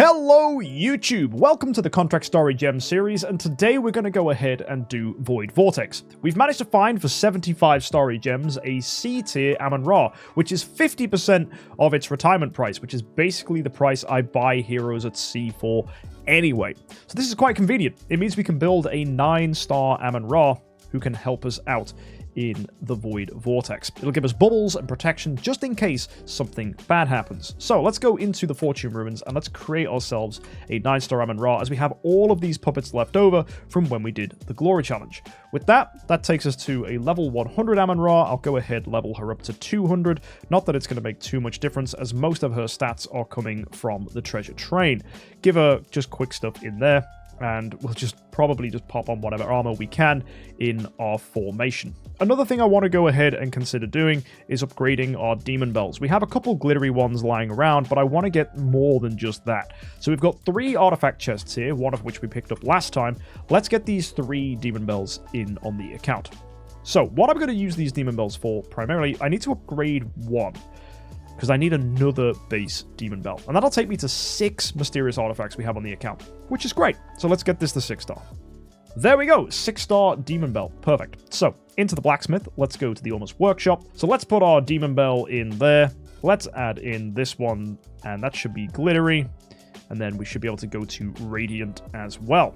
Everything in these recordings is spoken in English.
Hello YouTube! Welcome to the MKxJUMP series, and today we're going to go ahead and do Void Vortex. We've managed to find for 75 Starry Gems a C-tier Amun-Ra, which is 50% of its retirement price, which is basically the price I buy heroes at C for anyway. So this is quite convenient. It means we can build a 9-star Amun-Ra who can help us out in the Void Vortex. It'll give us bubbles and protection just in case something bad happens. So let's go into the Fortune Ruins and let's create ourselves a 9-star Amun-Ra, as we have all of these puppets left over from when we did the Glory Challenge. With that takes us to a level 100 Amun-Ra. I'll go ahead level her up to 200. Not that it's going to make too much difference, as most of her stats are coming from the treasure train. Give her just quick stuff in there, and we'll probably just pop on whatever armor we can in our formation. Another thing I want to go ahead and consider doing is upgrading our demon bells. We have a couple glittery ones lying around, but I want to get more than just that. So we've got 3 artifact chests here, one of which we picked up last time. Let's get these 3 demon bells in on the account. So what I'm going to use these demon bells for primarily, I need to upgrade one, because I need another base demon bell. And that'll take me to 6 mysterious artifacts we have on the account, which is great. So let's get this to 6-star. There we go, 6-star demon bell. Perfect. So into the blacksmith, let's go to the Almost Workshop. So let's put our demon bell in there. Let's add in this one, and that should be glittery. And then we should be able to go to radiant as well.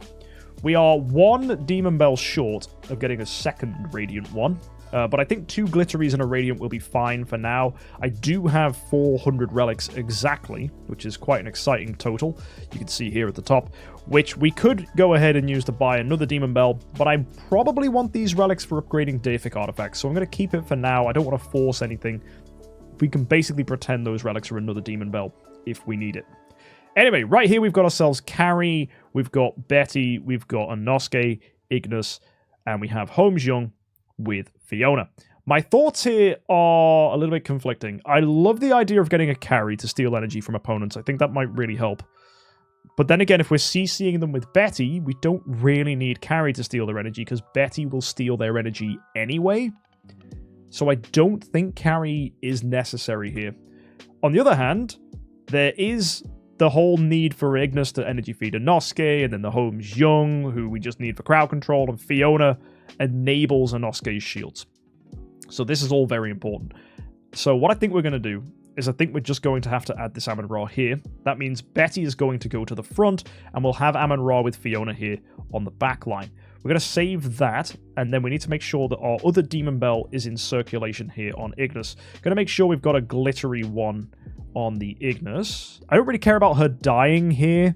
We are 1 demon bell short of getting a second radiant one. But I think 2 glitteries and a radiant will be fine for now. I do have 400 relics exactly, which is quite an exciting total. You can see here at the top, which we could go ahead and use to buy another demon bell, but I probably want these relics for upgrading deific artifacts, so I'm going to keep it for now. I don't want to force anything. We can basically pretend those relics are another demon bell if we need it. Anyway, right here we've got ourselves Carrie, we've got Betty, we've got Inosuke, Ignis, and we have Holmes Young with Fiona. My thoughts here are a little bit conflicting. I love the idea of getting a carry to steal energy from opponents. I think that might really help. But then again, if we're CCing them with Betty, we don't really need carry to steal their energy, because Betty will steal their energy anyway. So I don't think carry is necessary here. On the other hand, there is the whole need for Ignis to energy feed Inosuke, and then the Holmes Young, who we just need for crowd control, and Fiona enables Inosuke's shields. So this is all very important. So what I think we're going to do is I think we're just going to have to add this Amun-Ra here. That means Betty is going to go to the front, and we'll have Amun-Ra with Fiona here on the back line. We're going to save that, and then we need to make sure that our other demon bell is in circulation here on Ignis. Going to make sure we've got a glittery one on the Ignis. I don't really care about her dying here,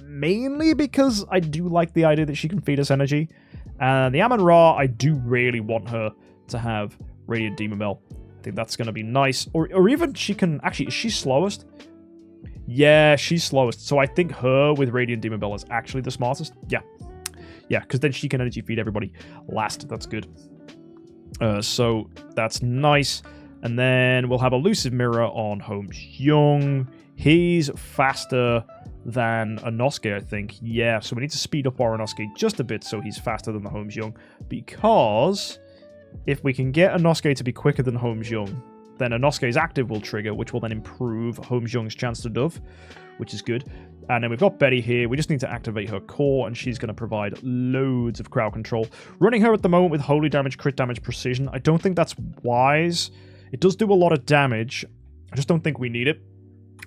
mainly because I do like the idea that she can feed us energy. And the Amun-Ra, I do really want her to have Radiant Demon Bell. I think that's going to be nice. Or even she can... Actually, is she slowest? Yeah, she's slowest. So I think her with Radiant Demon Bell is actually the smartest. Yeah. Yeah, because then she can energy feed everybody last. That's good. So that's nice. And then we'll have Elusive Mirror on Holmes Young. He's faster than Inosuke, I think. Yeah, so we need to speed up our Inosuke just a bit so he's faster than the Holmes Young. Because if we can get Inosuke to be quicker than Holmes Young, then Inosuke's active will trigger, which will then improve Holmes Young's chance to dove, which is good. And then we've got Betty here. We just need to activate her core, and she's going to provide loads of crowd control. Running her at the moment with holy damage, crit damage, precision, I don't think that's wise. It does do a lot of damage. I just don't think we need it.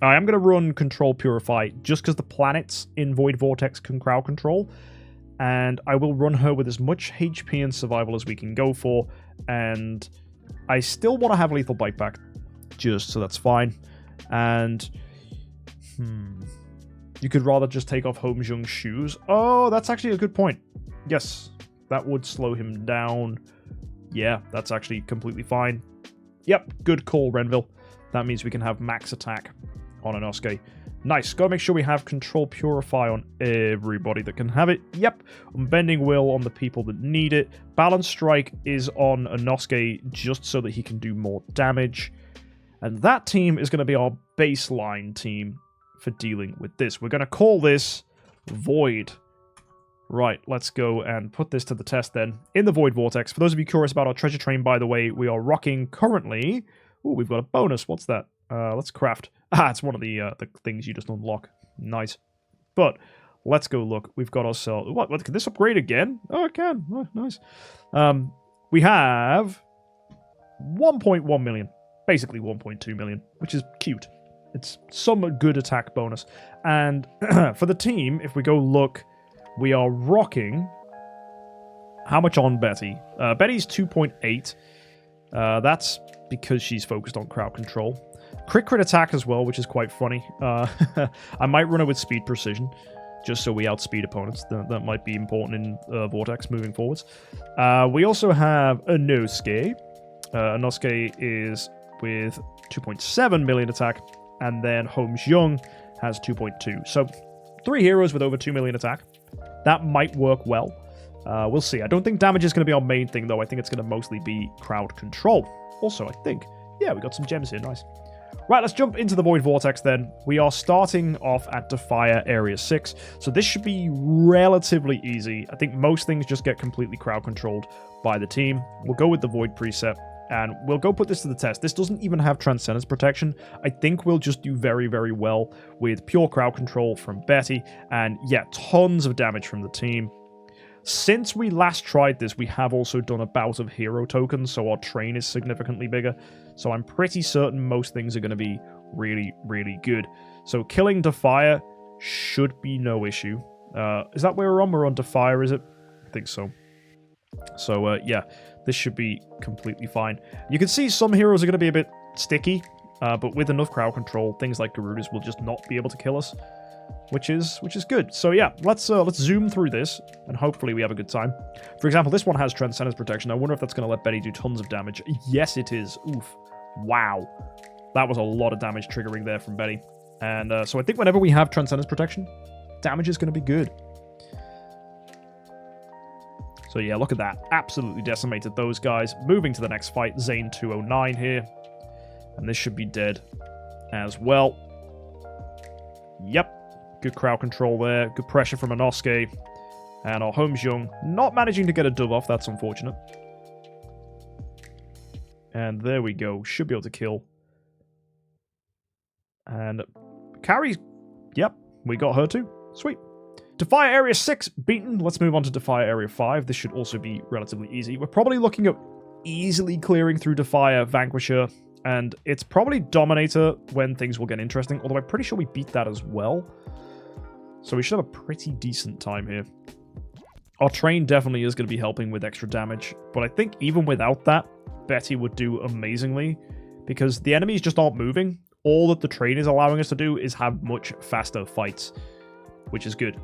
I am going to run Control Purify just because the planets in Void Vortex can crowd control. And I will run her with as much HP and survival as we can go for. And I still want to have Lethal Bite back, just so that's fine. And you could rather just take off Holmes Young's shoes. Oh, that's actually a good point. Yes, that would slow him down. Yeah, that's actually completely fine. Yep, good call, Renville. That means we can have max attack on Inosuke. Nice. Gotta make sure we have Control Purify on everybody that can have it. Yep. Unbending Will on the people that need it. Balance Strike is on Inosuke just so that he can do more damage. And that team is going to be our baseline team for dealing with this. We're going to call this Void. Right, let's go and put this to the test then in the Void Vortex. For those of you curious about our treasure train, by the way, we are rocking currently... Ooh, we've got a bonus. What's that? Let's craft. Ah, it's one of the things you just unlock. Nice. But let's go look. We've got ourselves... What? Can this upgrade again? Oh, it can. Oh, nice. We have 1.1 million. Basically 1.2 million, which is cute. It's some good attack bonus. And for the team, if we go look, we are rocking... How much on Betty? Betty's 2.8. That's because she's focused on crowd control. Crit attack as well, which is quite funny. I might run it with speed precision, just so we outspeed opponents. That might be important in Vortex moving forwards. We also have Inosuke. Inosuke is with 2.7 million attack, and then HyeJUMP has 2.2. So 3 heroes with over 2 million attack. That might work well. We'll see. I don't think damage is going to be our main thing, though. I think it's going to mostly be crowd control. Also, I think... Yeah, we got some gems here. Nice. Right, let's jump into the Void Vortex then. We are starting off at Defier Area 6. So this should be relatively easy. I think most things just get completely crowd controlled by the team. We'll go with the Void preset, and we'll go put this to the test. This doesn't even have Transcendence Protection. I think we'll just do very, very well with pure crowd control from Betty. And yeah, tons of damage from the team. Since we last tried this, we have also done a bout of hero tokens, so our train is significantly bigger. So I'm pretty certain most things are going to be really, really good. So killing Defier should be no issue. Is that where we're on? We're on Defier, is it? I think so. So, yeah, this should be completely fine. You can see some heroes are going to be a bit sticky, but with enough crowd control, things like Garudas will just not be able to kill us. Which is good. So yeah, let's zoom through this, and hopefully we have a good time. For example, this one has Transcendence Protection. I wonder if that's going to let Betty do tons of damage. Yes, it is. Oof. Wow. That was a lot of damage triggering there from Betty. And so I think whenever we have Transcendence Protection, damage is going to be good. So yeah, look at that. Absolutely decimated those guys. Moving to the next fight, Zane 209 here. And this should be dead as well. Yep. Good crowd control there. Good pressure from Inosuke. And our HyeJUMP not managing to get a dub off. That's unfortunate. And there we go. Should be able to kill. And carries. Yep. We got her too. Sweet. Defier Area 6 beaten. Let's move on to Defier Area 5. This should also be relatively easy. We're probably looking at easily clearing through Defier, Vanquisher. And it's probably Dominator when things will get interesting. Although I'm pretty sure we beat that as well. So we should have a pretty decent time here. Our train definitely is going to be helping with extra damage. But I think even without that, Betty would do amazingly. Because the enemies just aren't moving. All that the train is allowing us to do is have much faster fights. Which is good.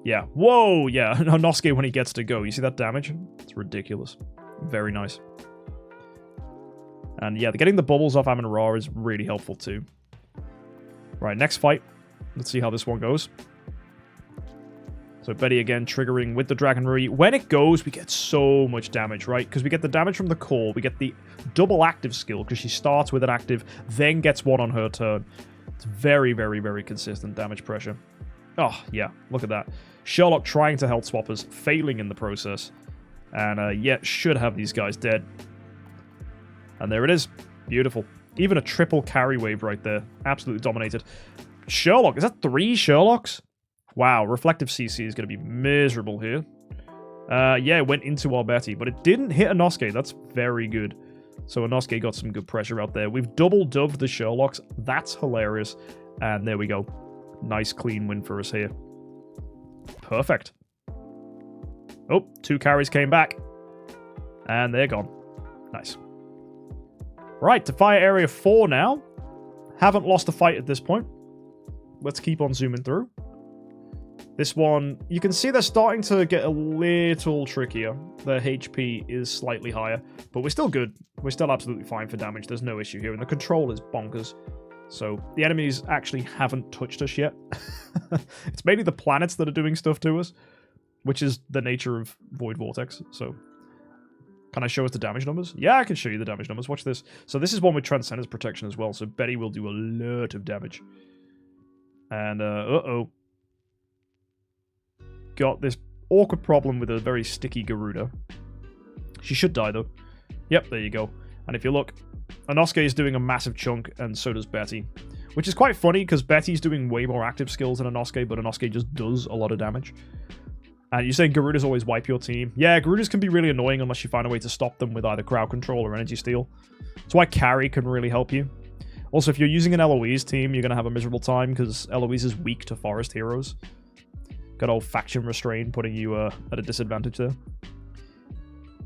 Yeah. Whoa! Yeah. Inosuke when he gets to go. You see that damage? It's ridiculous. Very nice. And yeah, getting the bubbles off Amon-Ra is really helpful too. Right, next fight. Let's see how this one goes. So Betty again triggering with the Dragon Rui. When it goes, we get so much damage, right? Because we get the damage from the core. We get the double active skill because she starts with an active, then gets one on her turn. It's very, very, very consistent damage pressure. Oh, yeah. Look at that. Sherlock trying to health swap us, failing in the process. And yet should have these guys dead. And there it is. Beautiful. Even a triple carry wave right there. Absolutely dominated. Sherlock. Is that 3 Sherlocks? Wow. Reflective CC is going to be miserable here. Yeah, it went into our Betty, but it didn't hit Inosuke. That's very good. So Inosuke got some good pressure out there. We've double dubbed the Sherlocks. That's hilarious. And there we go. Nice clean win for us here. Perfect. Oh, 2 carries came back. And they're gone. Nice. Right, Defier Area 4 now. Haven't lost a fight at this point. Let's keep on zooming through. This one, you can see they're starting to get a little trickier. Their HP is slightly higher, but we're still good. We're still absolutely fine for damage. There's no issue here, and the control is bonkers. So the enemies actually haven't touched us yet. It's mainly the planets that are doing stuff to us, which is the nature of Void Vortex. So can I show us the damage numbers? Yeah, I can show you the damage numbers. Watch this. So this is one with Transcendence Protection as well, so Betty will do a lot of damage. And, uh-oh. Got this awkward problem with a very sticky Garuda. She should die, though. Yep, there you go. And if you look, Inosuke is doing a massive chunk, and so does Betty. Which is quite funny, because Betty's doing way more active skills than Inosuke, but Inosuke just does a lot of damage. And you're saying Garudas always wipe your team. Yeah, Garudas can be really annoying unless you find a way to stop them with either crowd control or energy steal. That's why carry can really help you. Also, if you're using an Eloise team, you're going to have a miserable time, because Eloise is weak to forest heroes. Got old faction restrain putting you at a disadvantage there.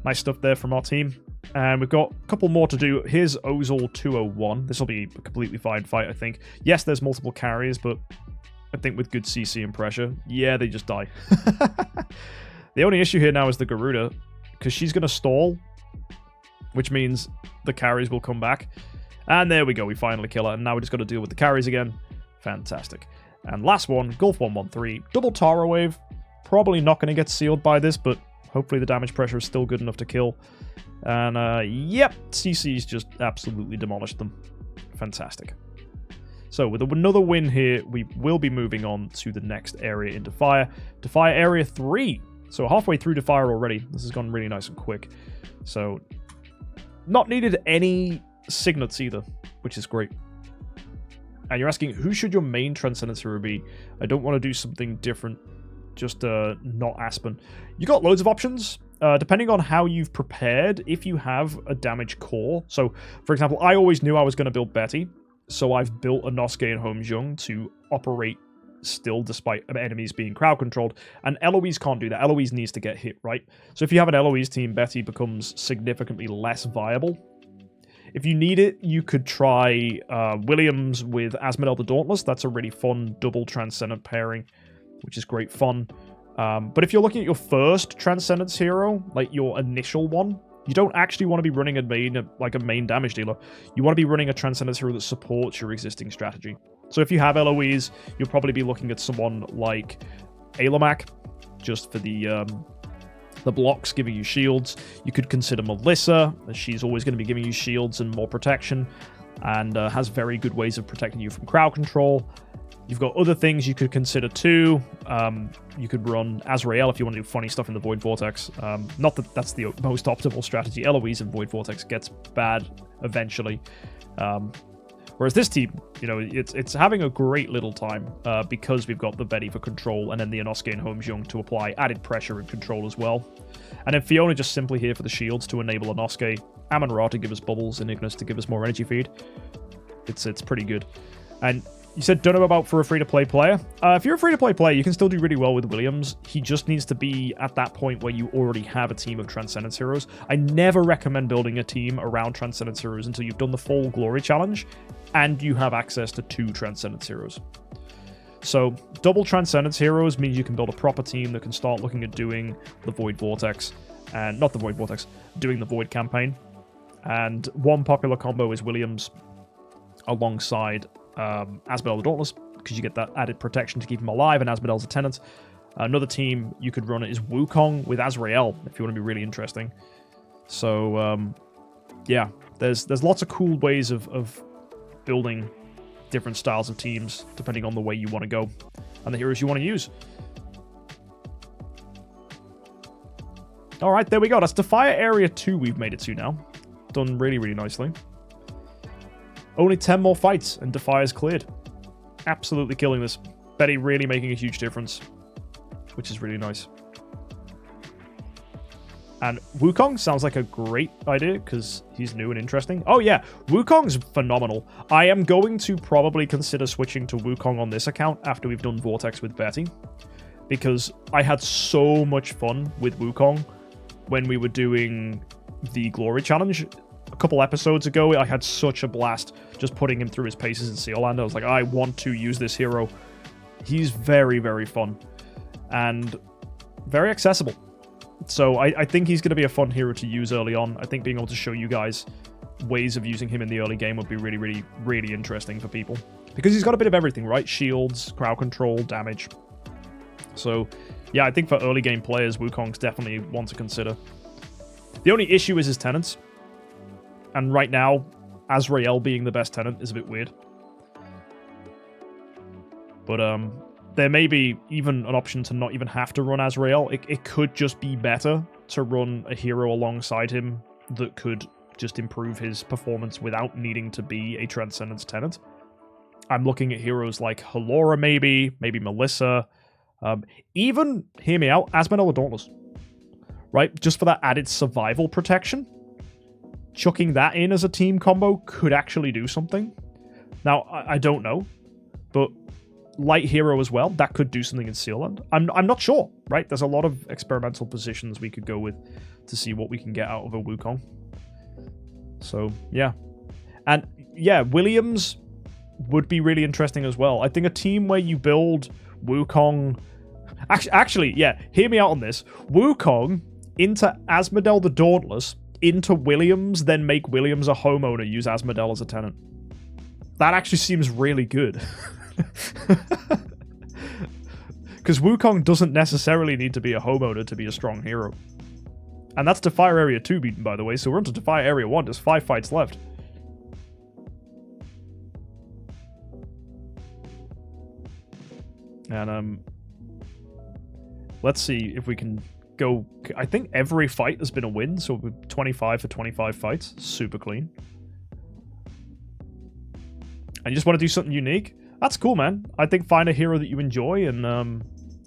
Nice stuff there from our team. And we've got a couple more to do. Here's Ozol 201. This will be a completely fine fight, I think. Yes, there's multiple carriers, but I think with good CC and pressure, yeah, they just die. The only issue here now is the Garuda, because she's going to stall, which means the carries will come back. And there we go, we finally kill her, and now we just got to deal with the carries again. Fantastic. And last one, Gulf 113, double Tara Wave. Probably not going to get sealed by this, but hopefully the damage pressure is still good enough to kill. And, yep, CC's just absolutely demolished them. Fantastic. So, with another win here, we will be moving on to the next area in Defier. Defier Area 3. So, halfway through Defier already. This has gone really nice and quick. So, not needed any signets either, which is great. And you're asking, who should your main Transcendence hero be? I don't want to do something different. Just not Aspen. You got loads of options. Depending on how you've prepared, if you have a damage core. So, for example, I always knew I was going to build Betty. So I've built Inosuke and HomeJUMP to operate still despite enemies being crowd controlled. And Eloise can't do that. Eloise needs to get hit, right? So if you have an Eloise team, Betty becomes significantly less viable. If you need it, you could try Williams with Asmodel the Dauntless. That's a really fun double Transcendent pairing, which is great fun. But if you're looking at your first Transcendence hero, like your initial one, you don't actually want to be running a main damage dealer. You want to be running a Transcendence hero that supports your existing strategy. So if you have Eloise, you'll probably be looking at someone like Ailamak, just for the blocks, giving you shields. You could consider Melissa, as she's always going to be giving you shields and more protection, and has very good ways of protecting you from crowd control. You've got other things you could consider too. You could run Azrael if you want to do funny stuff in the Void Vortex. Not that that's the most optimal strategy. Eloise in Void Vortex gets bad eventually. Whereas this team, you know, it's having a great little time because we've got the Betty for control and then the Inosuke and HomeJUMP to apply added pressure and control as well. And then Fiona just simply here for the shields to enable Inosuke, Amon-Ra to give us bubbles, and Ignis to give us more energy feed. It's pretty good. And you said don't know about for a free-to-play player. If you're a free-to-play player, you can still do really well with Williams. He just needs to be at that point where you already have a team of Transcendence heroes. I never recommend building a team around Transcendence heroes until you've done the full Glory Challenge and you have access to 2 Transcendence heroes. So double Transcendence heroes means you can build a proper team that can start looking at doing the Void Vortex. And not the Void Vortex, doing the Void campaign. And one popular combo is Williams alongside Asmodel the Dauntless, because you get that added protection to keep him alive, and Asmodel's a tenant. Another team you could run is Wukong with Azrael, if you want to be really interesting. So, yeah, there's lots of cool ways of building different styles of teams, depending on the way you want to go, and the heroes you want to use. Alright, there we go. That's Defier Area 2 we've made it to now. Done really, really nicely. Only 10 more fights, and Defier's cleared. Absolutely killing this. Betty really making a huge difference, which is really nice. And Wukong sounds like a great idea, because he's new and interesting. Oh yeah, Wukong's phenomenal. I am going to probably consider switching to Wukong on this account after we've done Vortex with Betty, because I had so much fun with Wukong when we were doing the Glory Challenge. A couple episodes ago, I had such a blast just putting him through his paces in Sealand. I was like, I want to use this hero. He's very, very fun and very accessible. So I think he's going to be a fun hero to use early on. I think being able to show you guys ways of using him in the early game would be really, really, really interesting for people. Because he's got a bit of everything, right? Shields, crowd control, damage. So, yeah, I think for early game players, Wukong's definitely one to consider. The only issue is his tenants. And right now, Azrael being the best tenant is a bit weird. But there may be even an option to not even have to run Azrael. It could just be better to run a hero alongside him that could just improve his performance without needing to be a Transcendence Tenant. I'm looking at heroes like Halora maybe Melissa, even, hear me out, Asmodel the Dauntless. Right? Just for that added survival protection. Chucking that in as a team combo could actually do something. Now, I don't know, but Light Hero as well, that could do something in Sealand. I'm not sure, right? There's a lot of experimental positions we could go with to see what we can get out of a Wukong. So, yeah. And, yeah, Williams would be really interesting as well. I think a team where you build Wukong... Actually, yeah, hear me out on this. Wukong into Asmodel the Dauntless, into Williams, then make Williams a homeowner, use Asmodel as a tenant. That actually seems really good. Because Wukong doesn't necessarily need to be a homeowner to be a strong hero. And that's Defier Area 2 beaten, by the way, so we're on to Defier Area 1. There's 5 fights left. And, let's see if we can go... I think every fight has been a win, so 25 for 25 fights. Super clean. And you just want to do something unique? That's cool, man. I think find a hero that you enjoy and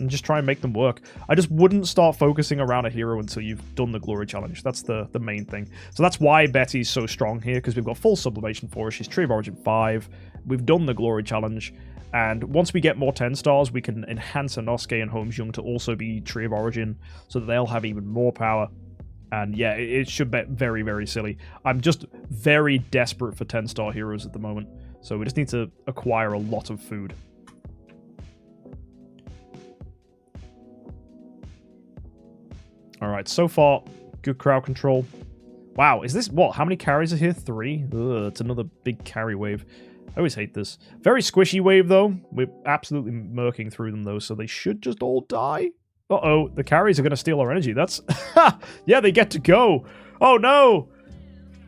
just try and make them work. I just wouldn't start focusing around a hero until you've done the Glory Challenge. That's the main thing. So that's why Betty's so strong here, because we've got full sublimation for her. She's Tree of Origin 5. We've done the Glory Challenge. And once we get more 10 stars, we can enhance Inosuke and HomesYoung to also be Tree of Origin, so that they'll have even more power. And yeah, it should be very, very silly. I'm just very desperate for 10-star heroes at the moment. So we just need to acquire a lot of food. Alright, so far, good crowd control. Wow, is this... What? How many carries are here? 3? Ugh, it's another big carry wave. I always hate this. Very squishy wave, though. We're absolutely murking through them, though, so they should just all die. Uh-oh, the carries are going to steal our energy. That's... yeah, they get to go. Oh, no!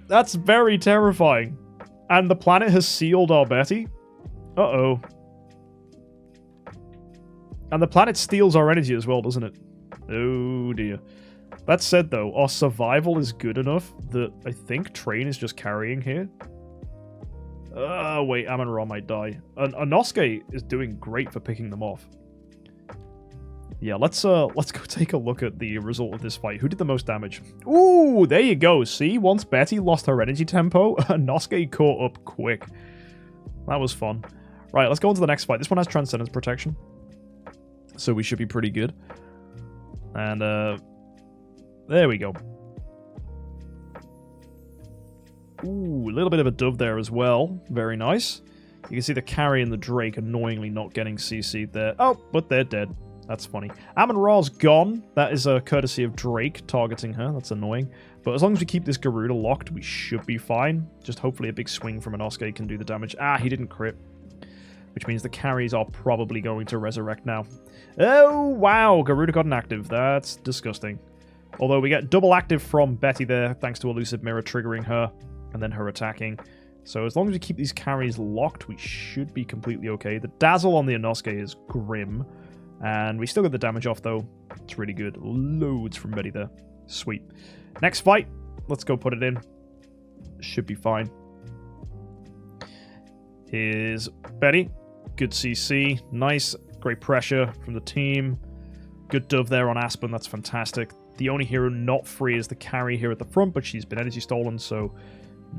That's very terrifying. And the planet has sealed our Betty. Uh-oh. And the planet steals our energy as well, doesn't it? Oh, dear. That said, though, our survival is good enough that I think Train is just carrying here. Wait, Amon-Ra might die. Inosuke is doing great for picking them off. Yeah, let's go take a look at the result of this fight. Who did the most damage? Ooh, there you go. See, once Betty lost her energy tempo, Inosuke caught up quick. That was fun. Right, let's go on to the next fight. This one has Transcendence Protection, so we should be pretty good. And, there we go. Ooh, a little bit of a dove there as well. Very nice. You can see the carry and the Drake annoyingly not getting CC'd there. Oh, but they're dead. That's funny. Amon-Ra's gone. That is a courtesy of Drake targeting her. That's annoying. But as long as we keep this Garuda locked, we should be fine. Just hopefully a big swing from Inosuke can do the damage. Ah, he didn't crit. Which means the carries are probably going to resurrect now. Oh, wow. Garuda got an active. That's disgusting. Although we get double active from Betty there, thanks to Elusive Mirror triggering her. And then her attacking. So as long as we keep these carries locked, we should be completely okay. The Dazzle on the Inosuke is grim. And we still get the damage off, though. It's really good. Loads from Betty there. Sweet. Next fight. Let's go put it in. Should be fine. Here's Betty. Good CC. Nice. Great pressure from the team. Good dove there on Aspen. That's fantastic. The only hero not free is the carry here at the front, but she's been energy stolen, so...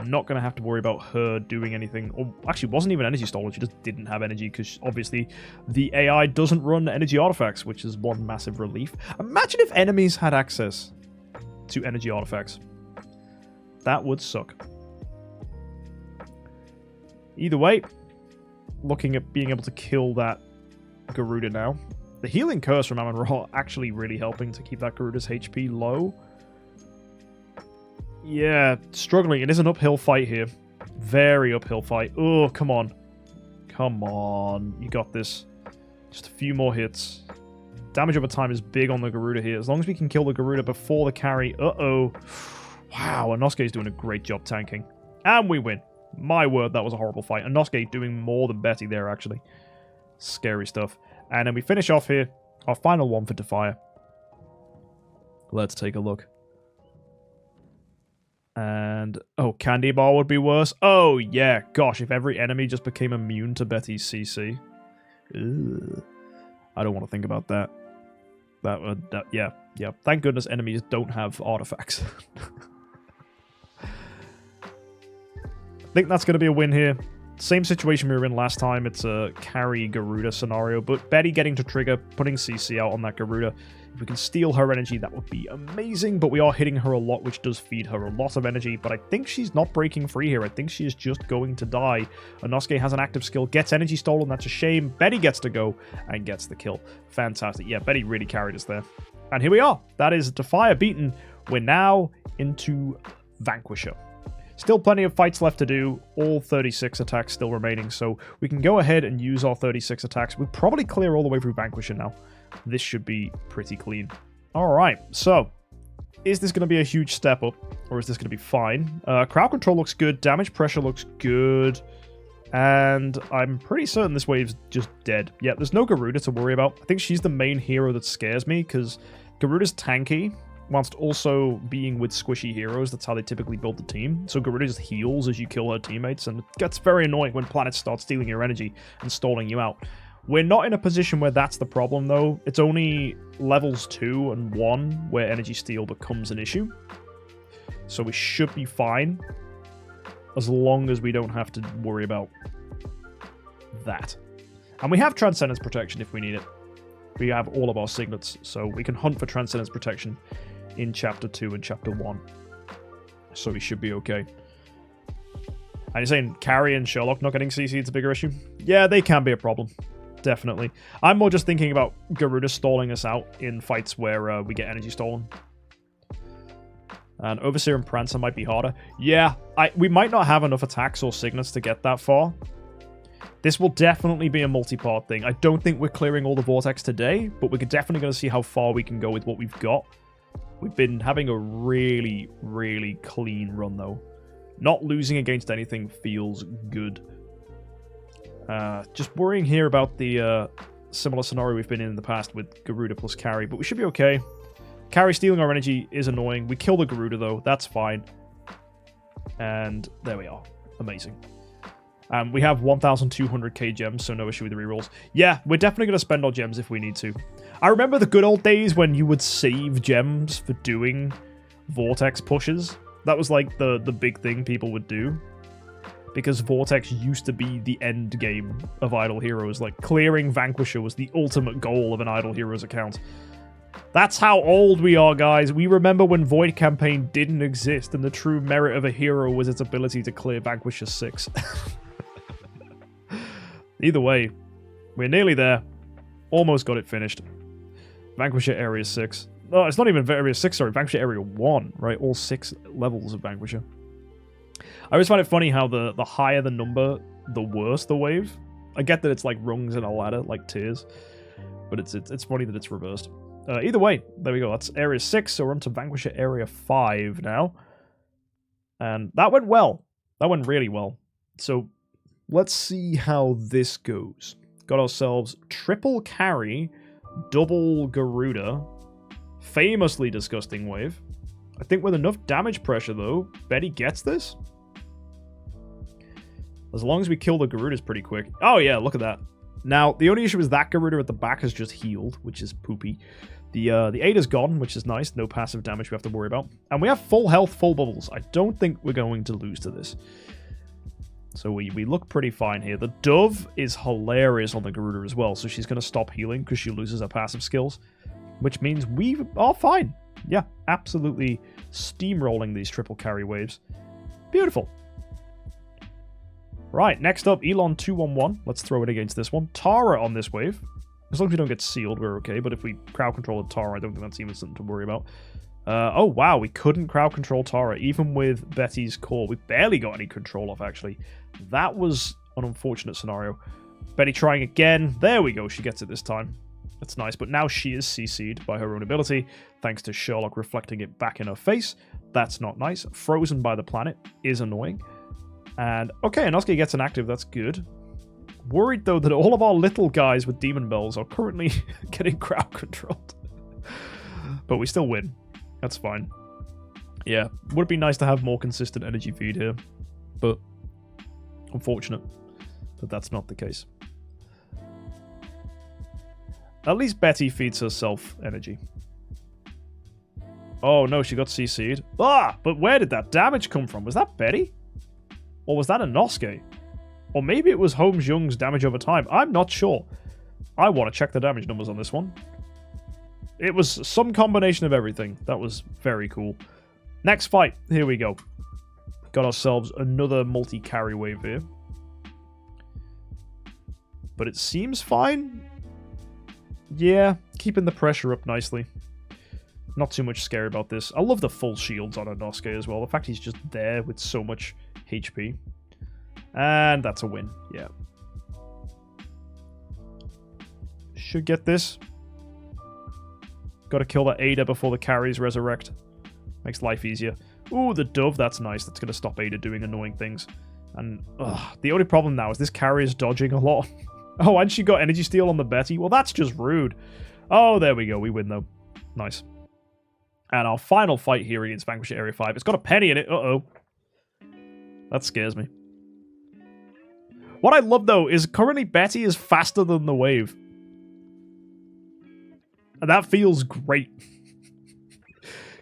Not going to have to worry about her doing anything. Or actually, wasn't even energy stolen. She just didn't have energy because obviously the AI doesn't run energy artifacts, which is one massive relief. Imagine if enemies had access to energy artifacts. That would suck. Either way, looking at being able to kill that Garuda now. The healing curse from Amon-Ra actually really helping to keep that Garuda's HP low. Yeah, struggling. It is an uphill fight here. Very uphill fight. Oh, come on. Come on. You got this. Just a few more hits. Damage over time is big on the Garuda here. As long as we can kill the Garuda before the carry. Uh-oh. Wow, Inosuke is doing a great job tanking. And we win. My word, that was a horrible fight. Inosuke doing more than Betty there, actually. Scary stuff. And then we finish off here. Our final one for Defier. Let's take a look. And, oh, Candy Bar would be worse. Oh, yeah. Gosh, if every enemy just became immune to Betty's CC. Ugh. I don't want to think about that. Yeah. Thank goodness enemies don't have artifacts. I think that's going to be a win here. Same situation we were in last time. It's a carry Garuda scenario, but Betty getting to trigger, putting CC out on that Garuda. If we can steal her energy, that would be amazing, but we are hitting her a lot, which does feed her a lot of energy, but I think she's not breaking free here. I think she is just going to die. Inosuke has an active skill, gets energy stolen, that's a shame. Betty gets to go and gets the kill. Fantastic. Yeah, Betty really carried us there. And here we are. That is Defier beaten. We're now into Vanquisher. Still plenty of fights left to do, all 36 attacks still remaining, so we can go ahead and use our 36 attacks. We'll probably clear all the way through Vanquisher now. This should be pretty clean. Alright, so, is this going to be a huge step up, or is this going to be fine? Crowd control looks good, damage pressure looks good, and I'm pretty certain this wave's just dead. Yeah, there's no Garuda to worry about. I think she's the main hero that scares me, because Garuda's tanky, whilst also being with squishy heroes. That's how they typically build the team. So Garuda just heals as you kill her teammates, and it gets very annoying when planets start stealing your energy and stalling you out. We're not in a position where that's the problem, though. It's only levels 2 and 1 where energy steal becomes an issue. So we should be fine, as long as we don't have to worry about that. And we have Transcendence Protection if we need it. We have all of our signets, so we can hunt for Transcendence Protection in Chapter 2 and Chapter 1. So we should be okay. And you're saying Carrie and Sherlock not getting CC is a bigger issue? Yeah, they can be a problem. Definitely. I'm more just thinking about Garuda stalling us out in fights where we get energy stolen. And Overseer and Prancer might be harder. Yeah, we might not have enough attacks or signets to get that far. This will definitely be a multi-part thing. I don't think we're clearing all the Vortex today, but we're definitely going to see how far we can go with what we've got. We've been having a really, really clean run, though. Not losing against anything feels good. Just worrying here about the similar scenario we've been in the past with Garuda plus Carry, but we should be okay. Carry stealing our energy is annoying. We kill the Garuda, though. That's fine. And there we are. Amazing. We have 1,200k gems, so no issue with the rerolls. Yeah, we're definitely going to spend our gems if we need to. I remember the good old days when you would save gems for doing Vortex pushes. That was like the big thing people would do. Because Vortex used to be the end game of Idle Heroes. Like, clearing Vanquisher was the ultimate goal of an Idle Heroes account. That's how old we are, guys. We remember when Void Campaign didn't exist, and the true merit of a hero was its ability to clear Vanquisher 6. Either way, we're nearly there. Almost got it finished. Vanquisher Area 6. No, it's not even Area 6, sorry. Vanquisher Area 1, right? All 6 levels of Vanquisher. I always find it funny how the higher the number, the worse the wave. I get that it's like rungs in a ladder, like tiers. But it's funny that it's reversed. Either way, there we go. That's Area 6, so we're on to Vanquisher Area 5 now. And that went well. That went really well. So let's see how this goes. Got ourselves triple carry, double Garuda, famously disgusting wave. I think with enough damage pressure, though, Betty gets this. As long as we kill the Garudas pretty quick. Oh, yeah, look at that. Now, the only issue is that Garuda at the back has just healed, which is poopy. The Ada's gone, which is nice. No passive damage we have to worry about. And we have full health, full bubbles. I don't think we're going to lose to this. So we look pretty fine here. The Dove is hilarious on the Garuda as well, so she's going to stop healing because she loses her passive skills, which means we are fine. Yeah, absolutely steamrolling these triple carry waves. Beautiful. Right, next up, Elon 211. Let's throw it against this one. Tara on this wave. As long as we don't get sealed, we're okay, but if we crowd control Tara, I don't think that's even something to worry about. Oh, wow, we couldn't crowd control Tara, even with Betty's call. We barely got any control off, actually. That was an unfortunate scenario. Betty trying again. There we go, she gets it this time. That's nice, but now she is CC'd by her own ability, thanks to Sherlock reflecting it back in her face. That's not nice. Frozen by the planet is annoying. And, okay, Inosuke gets an active, that's good. Worried, though, that all of our little guys with demon bells are currently getting crowd controlled. But we still win. That's fine. Yeah, would be nice to have more consistent energy feed here, but unfortunate that that's not the case. At least Betty feeds herself energy. Oh no, she got CC'd. Ah, but where did that damage come from? Was that Betty? Or was that a Inosuke? Or maybe it was MKxJUMP's damage over time. I'm not sure. I want to check the damage numbers on this one. It was some combination of everything. That was very cool. Next fight. Here we go. Got ourselves another multi-carry wave here. But it seems fine. Yeah, keeping the pressure up nicely. Not too much scary about this. I love the full shields on Inosuke as well. The fact he's just there with so much HP. And that's a win. Yeah. Should get this. Gotta kill that Ada before the carries resurrect. Makes life easier. Ooh, the dove. That's nice. That's gonna stop Ada doing annoying things. And the only problem now is this carry is dodging a lot. Oh, and she got energy steal on the Betty. Well, that's just rude. Oh, there we go. We win, though. Nice. And our final fight here against Vanquisher Area 5. It's got a penny in it. Uh-oh. That scares me. What I love, though, is currently Betty is faster than the wave. And that feels great.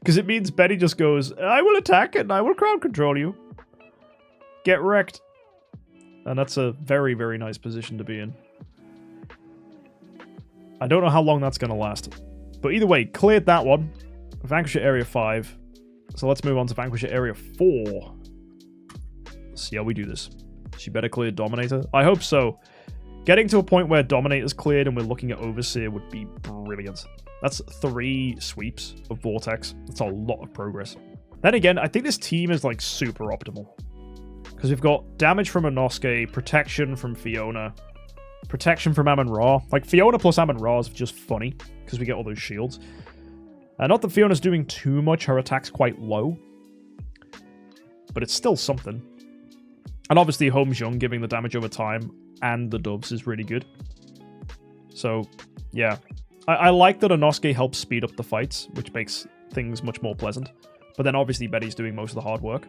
Because it means Betty just goes, I will attack and I will crowd control you. Get wrecked. And that's a very, very nice position to be in. I don't know how long that's going to last. But either way, cleared that one. Vanquisher Area 5. So let's move on to Vanquisher Area 4. Let's see how we do this. She better clear Dominator. I hope so. Getting to a point where Dominator's cleared and we're looking at Overseer would be brilliant. That's 3 sweeps of Vortex. That's a lot of progress. Then again, I think this team is like super optimal. Because we've got damage from Inosuke, protection from Fiona, protection from Amon-Ra. Like, Fiona plus Amon-Ra is just funny, because we get all those shields. Not that Fiona's doing too much, her attack's quite low. But it's still something. And obviously, MKxJUMP giving the damage over time and the doves is really good. So, yeah. I like that Inosuke helps speed up the fights, which makes things much more pleasant. But then obviously Betty's doing most of the hard work.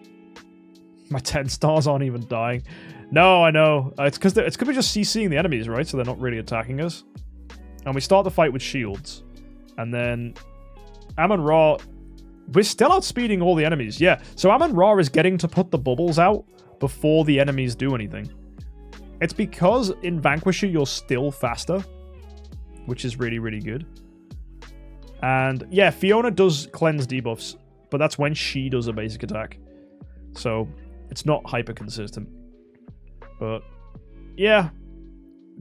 My 10 stars aren't even dying. No, I know. It's because we're just CCing the enemies, right? So they're not really attacking us. And we start the fight with shields. And then Amon-Ra... We're still outspeeding all the enemies. Yeah, so Amon-Ra is getting to put the bubbles out before the enemies do anything. It's because in Vanquisher you're still faster, which is really, really good. And yeah, Fiona does cleanse debuffs, but that's when she does a basic attack. So it's not hyper consistent. But yeah,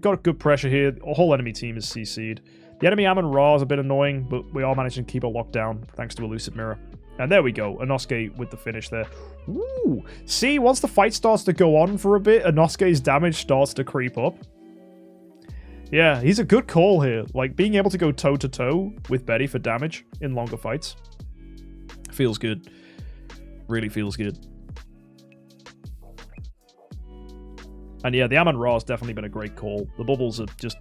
got good pressure here. The whole enemy team is CC'd. The enemy Amon-Ra is a bit annoying, but we are managing to keep it locked down thanks to Elusive Mirror. And there we go, Inosuke with the finish there. Ooh, see, once the fight starts to go on for a bit, Inosuke's damage starts to creep up. Yeah, he's a good call here. Like, being able to go toe-to-toe with Betty for damage in longer fights feels good. Really feels good. And yeah, the Amon-Ra has definitely been a great call. The bubbles are just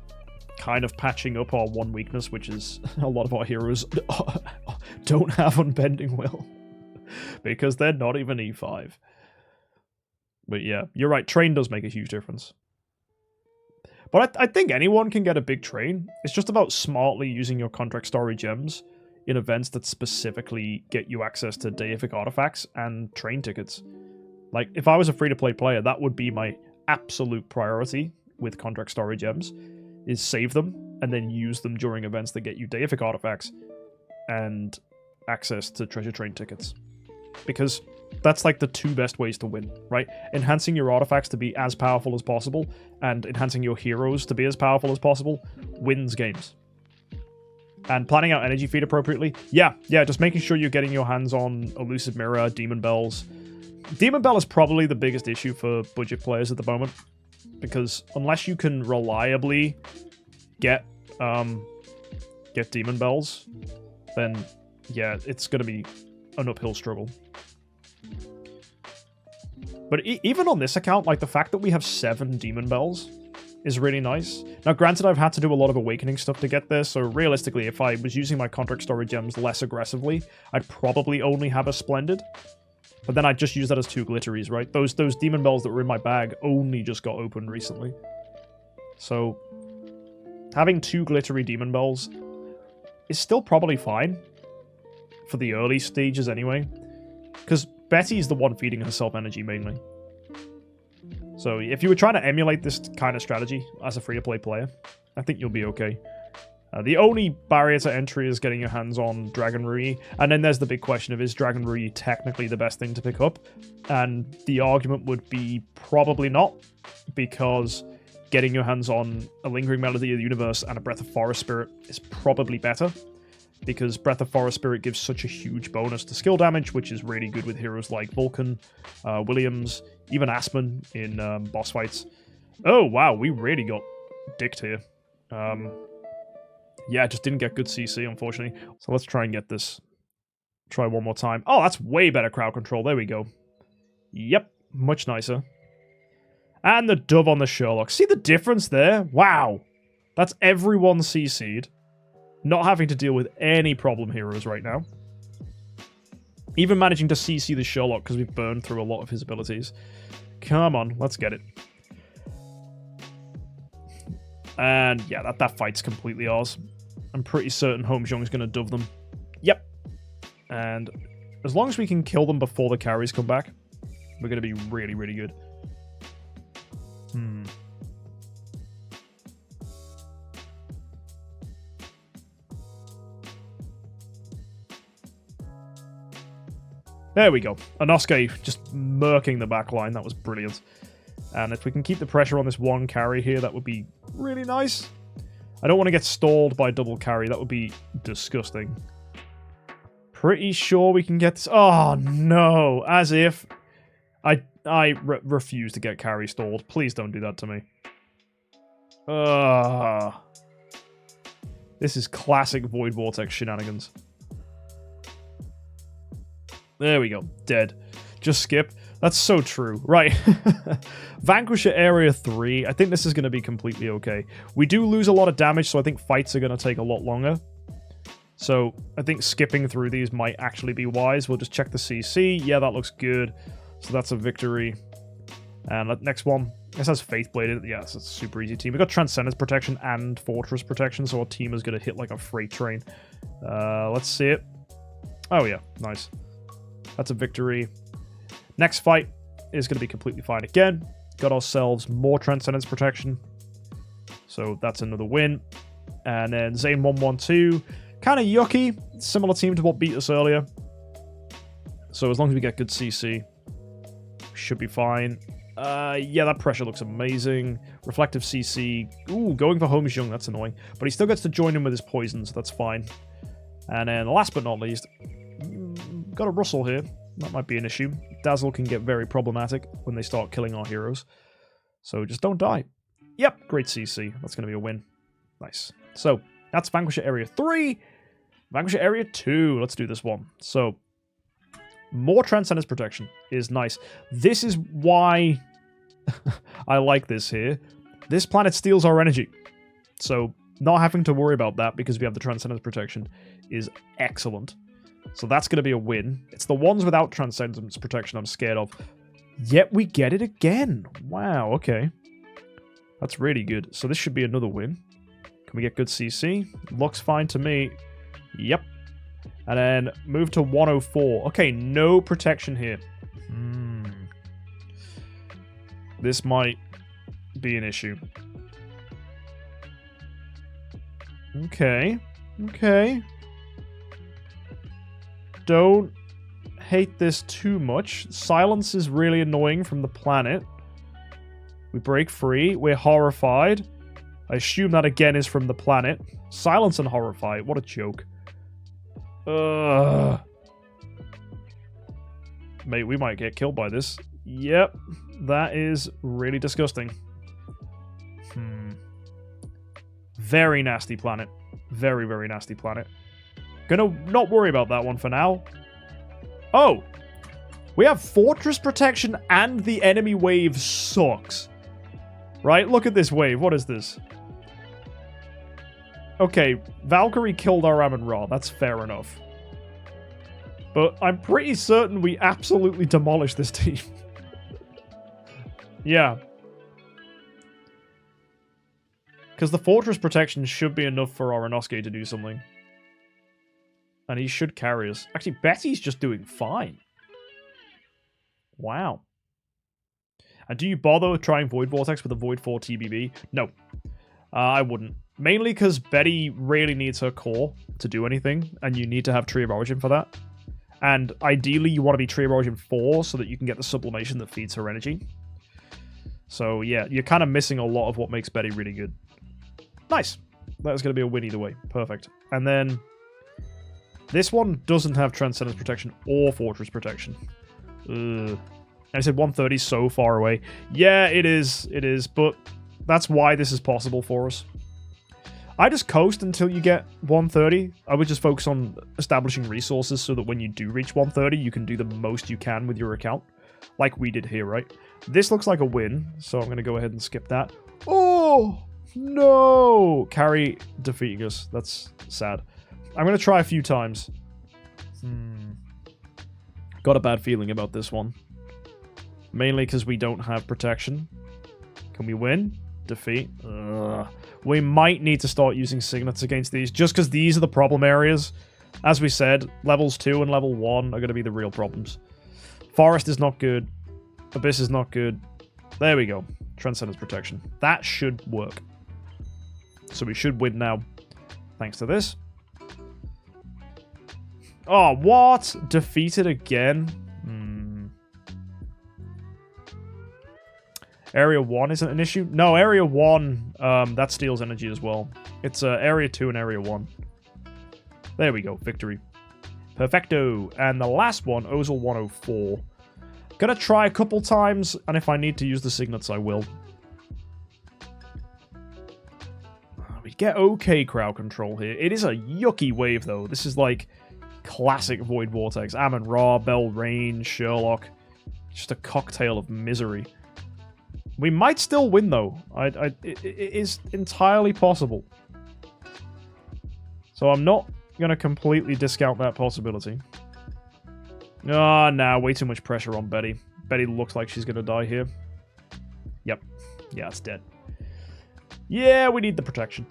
kind of patching up our one weakness, which is a lot of our heroes don't have Unbending Will. Because they're not even E5. But yeah, you're right. Train does make a huge difference. But I think anyone can get a big train. It's just about smartly using your contract story gems in events that specifically get you access to deific artifacts and train tickets. Like, if I was a free-to-play player, that would be my absolute priority with contract story gems, is save them and then use them during events that get you deific artifacts and access to treasure train tickets. Because that's like the 2 best ways to win, right? Enhancing your artifacts to be as powerful as possible and enhancing your heroes to be as powerful as possible wins games. And planning out energy feed appropriately. Yeah, just making sure you're getting your hands on Elusive Mirror, Demon Bells. Demon Bell is probably the biggest issue for budget players at the moment. Because unless you can reliably get Demon Bells, then yeah, it's going to be an uphill struggle. But even on this account, like, the fact that we have 7 Demon Bells is really nice. Now, granted, I've had to do a lot of awakening stuff to get there, so realistically, if I was using my contract story gems less aggressively, I'd probably only have a Splendid. But then I'd just use that as 2 glitteries, right? Those demon bells that were in my bag only just got opened recently. So, having 2 glittery demon bells is still probably fine. For the early stages anyway. Because Betty's the one feeding herself energy mainly. So if you were trying to emulate this kind of strategy as a free-to-play player, I think you'll be okay. The only barrier to entry is getting your hands on Dragon Rui, and then there's the big question of, is Dragon Rui technically the best thing to pick up? And the argument would be probably not, because getting your hands on a Lingering Melody of the Universe and a Breath of Forest Spirit is probably better, because Breath of Forest Spirit gives such a huge bonus to skill damage, which is really good with heroes like Vulcan, Williams, even Aspen in boss fights. Oh, wow, we really got dicked here. Yeah, just didn't get good CC, unfortunately. So let's try and get this. Try one more time. Oh, that's way better crowd control. There we go. Yep, much nicer. And the dove on the Sherlock. See the difference there? Wow. That's everyone CC'd. Not having to deal with any problem heroes right now. Even managing to CC the Sherlock because we've burned through a lot of his abilities. Come on, let's get it. And yeah, that fight's completely ours. I'm pretty certain HyeJUMP's going to dove them. Yep. And as long as we can kill them before the carries come back, we're going to be really, really good. There we go. Inosuke just murking the back line. That was brilliant. And if we can keep the pressure on this one carry here, that would be really nice. I don't want to get stalled by double carry. That would be disgusting. Pretty sure we can get this. Oh, no. As if. I refuse to get carry stalled. Please don't do that to me. This is classic Void Vortex shenanigans. There we go. Dead. Just skip. That's so true. Right. Vanquisher Area 3. I think this is going to be completely okay. We do lose a lot of damage, so I think fights are going to take a lot longer. So I think skipping through these might actually be wise. We'll just check the CC. Yeah, that looks good. So that's a victory. And next one. This has Faithblade in it. Yeah, it's a super easy team. We got Transcendence Protection and Fortress Protection, so our team is going to hit like a freight train. Let's see it. Oh, yeah. Nice. That's a victory. Next fight is going to be completely fine again. Got ourselves more Transcendence Protection. So that's another win. And then Zane 112. Kind of yucky. Similar team to what beat us earlier. So as long as we get good CC, we should be fine. Yeah, that pressure looks amazing. Reflective CC. Ooh, going for HyeJUMP. That's annoying. But he still gets to join in with his poison, so that's fine. And then last but not least, got a Russell here. That might be an issue. Dazzle can get very problematic when they start killing our heroes. So just don't die. Yep, great CC. That's going to be a win. Nice. So that's Vanquisher Area 3. Vanquisher Area 2. Let's do this one. So more Transcendence Protection is nice. This is why I like this here. This planet steals our energy. So not having to worry about that because we have the Transcendence Protection is excellent. So that's going to be a win. It's the ones without Transcendence Protection I'm scared of. Yet we get it again. Wow, okay. That's really good. So this should be another win. Can we get good CC? Looks fine to me. Yep. And then move to 104. Okay, no protection here. This might be an issue. Okay. Okay. Don't hate this too much. Silence is really annoying from the planet. We break free. We're horrified. I assume that again is from the planet. Silence and horrified. What a joke. Mate, we might get killed by this. Yep. That is really disgusting. Very nasty planet. Very, very nasty planet. Gonna not worry about that one for now. Oh! We have Fortress Protection and the enemy wave sucks. Right? Look at this wave. What is this? Okay, Valkyrie killed our Amon-Ra. That's fair enough. But I'm pretty certain we absolutely demolished this team. Yeah. Because the Fortress Protection should be enough for Aronofsky to do something. And he should carry us. Actually, Betty's just doing fine. Wow. And do you bother trying Void Vortex with a Void 4 TBB? No. I wouldn't. Mainly because Betty really needs her core to do anything, and you need to have Tree of Origin for that. And ideally, you want to be Tree of Origin 4 so that you can get the sublimation that feeds her energy. So yeah, you're kind of missing a lot of what makes Betty really good. Nice. That's going to be a win either way. Perfect. And then this one doesn't have Transcendence Protection or Fortress Protection. Ugh. I said 130 is so far away. Yeah, it is. It is. But that's why this is possible for us. I just coast until you get 130. I would just focus on establishing resources so that when you do reach 130, you can do the most you can with your account. Like we did here, right? This looks like a win, so I'm going to go ahead and skip that. Oh, no! Carry defeating us. That's sad. I'm going to try a few times. Got a bad feeling about this one. Mainly because we don't have protection. Can we win? Defeat? Ugh. We might need to start using signets against these, just because these are the problem areas. As we said, levels 2 and level 1 are going to be the real problems. Forest is not good. Abyss is not good. There we go. Transcendence Protection. That should work. So we should win now, thanks to this. Oh, what? Defeated again? Area 1 isn't an issue? No, Area 1, that steals energy as well. It's Area 2 and Area 1. There we go, victory. Perfecto. And the last one, Ozil 104. Gonna try a couple times, and if I need to use the signets, I will. We get okay crowd control here. It is a yucky wave, though. This is like classic Void Vortex. Amon-Ra, Bell Range, Sherlock. Just a cocktail of misery. We might still win, though. It is entirely possible. So I'm not going to completely discount that possibility. Ah, nah, way too much pressure on Betty. Betty looks like she's going to die here. Yep. Yeah, it's dead. Yeah, we need the protection.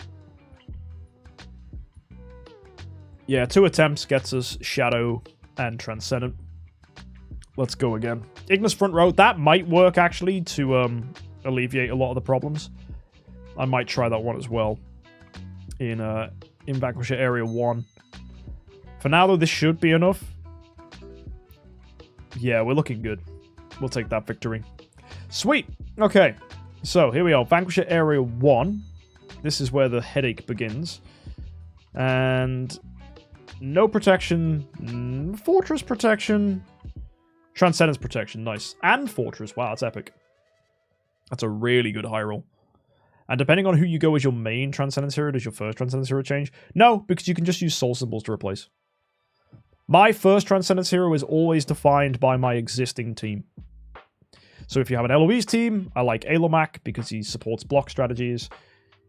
Yeah, 2 attempts gets us Shadow and Transcendent. Let's go again. Ignis front row. That might work, actually, to alleviate a lot of the problems. I might try that one as well. In Vanquisher Area 1. For now, though, this should be enough. Yeah, we're looking good. We'll take that victory. Sweet! Okay. So, here we are. Vanquisher Area 1. This is where the headache begins. And no protection. Fortress protection. Transcendence Protection, nice. And Fortress, wow, that's epic. That's a really good high roll. And depending on who you go as your main Transcendence hero, does your first Transcendence hero change? No, because you can just use soul symbols to replace. My first Transcendence hero is always defined by my existing team. So if you have an Eloise team, I like Alomac because he supports block strategies.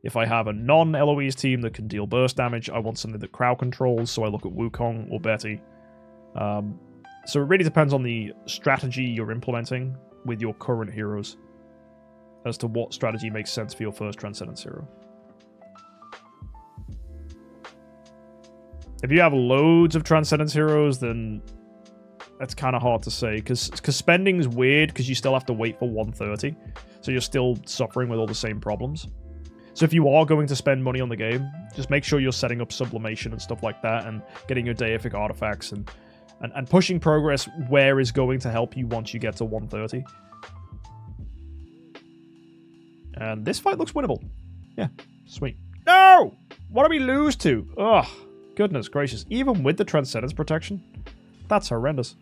If I have a non-Eloise team that can deal burst damage, I want something that crowd controls, so I look at Wukong or Betty. So it really depends on the strategy you're implementing with your current heroes as to what strategy makes sense for your first Transcendence hero. If you have loads of Transcendence heroes, then that's kind of hard to say, because spending is weird because you still have to wait for 130, so you're still suffering with all the same problems. So if you are going to spend money on the game, just make sure you're setting up sublimation and stuff like that and getting your deific artifacts and pushing progress where is going to help you once you get to 130. And this fight looks winnable. Yeah, sweet. No! What do we lose to? Ugh, goodness gracious. Even with the Transcendence Protection? That's horrendous.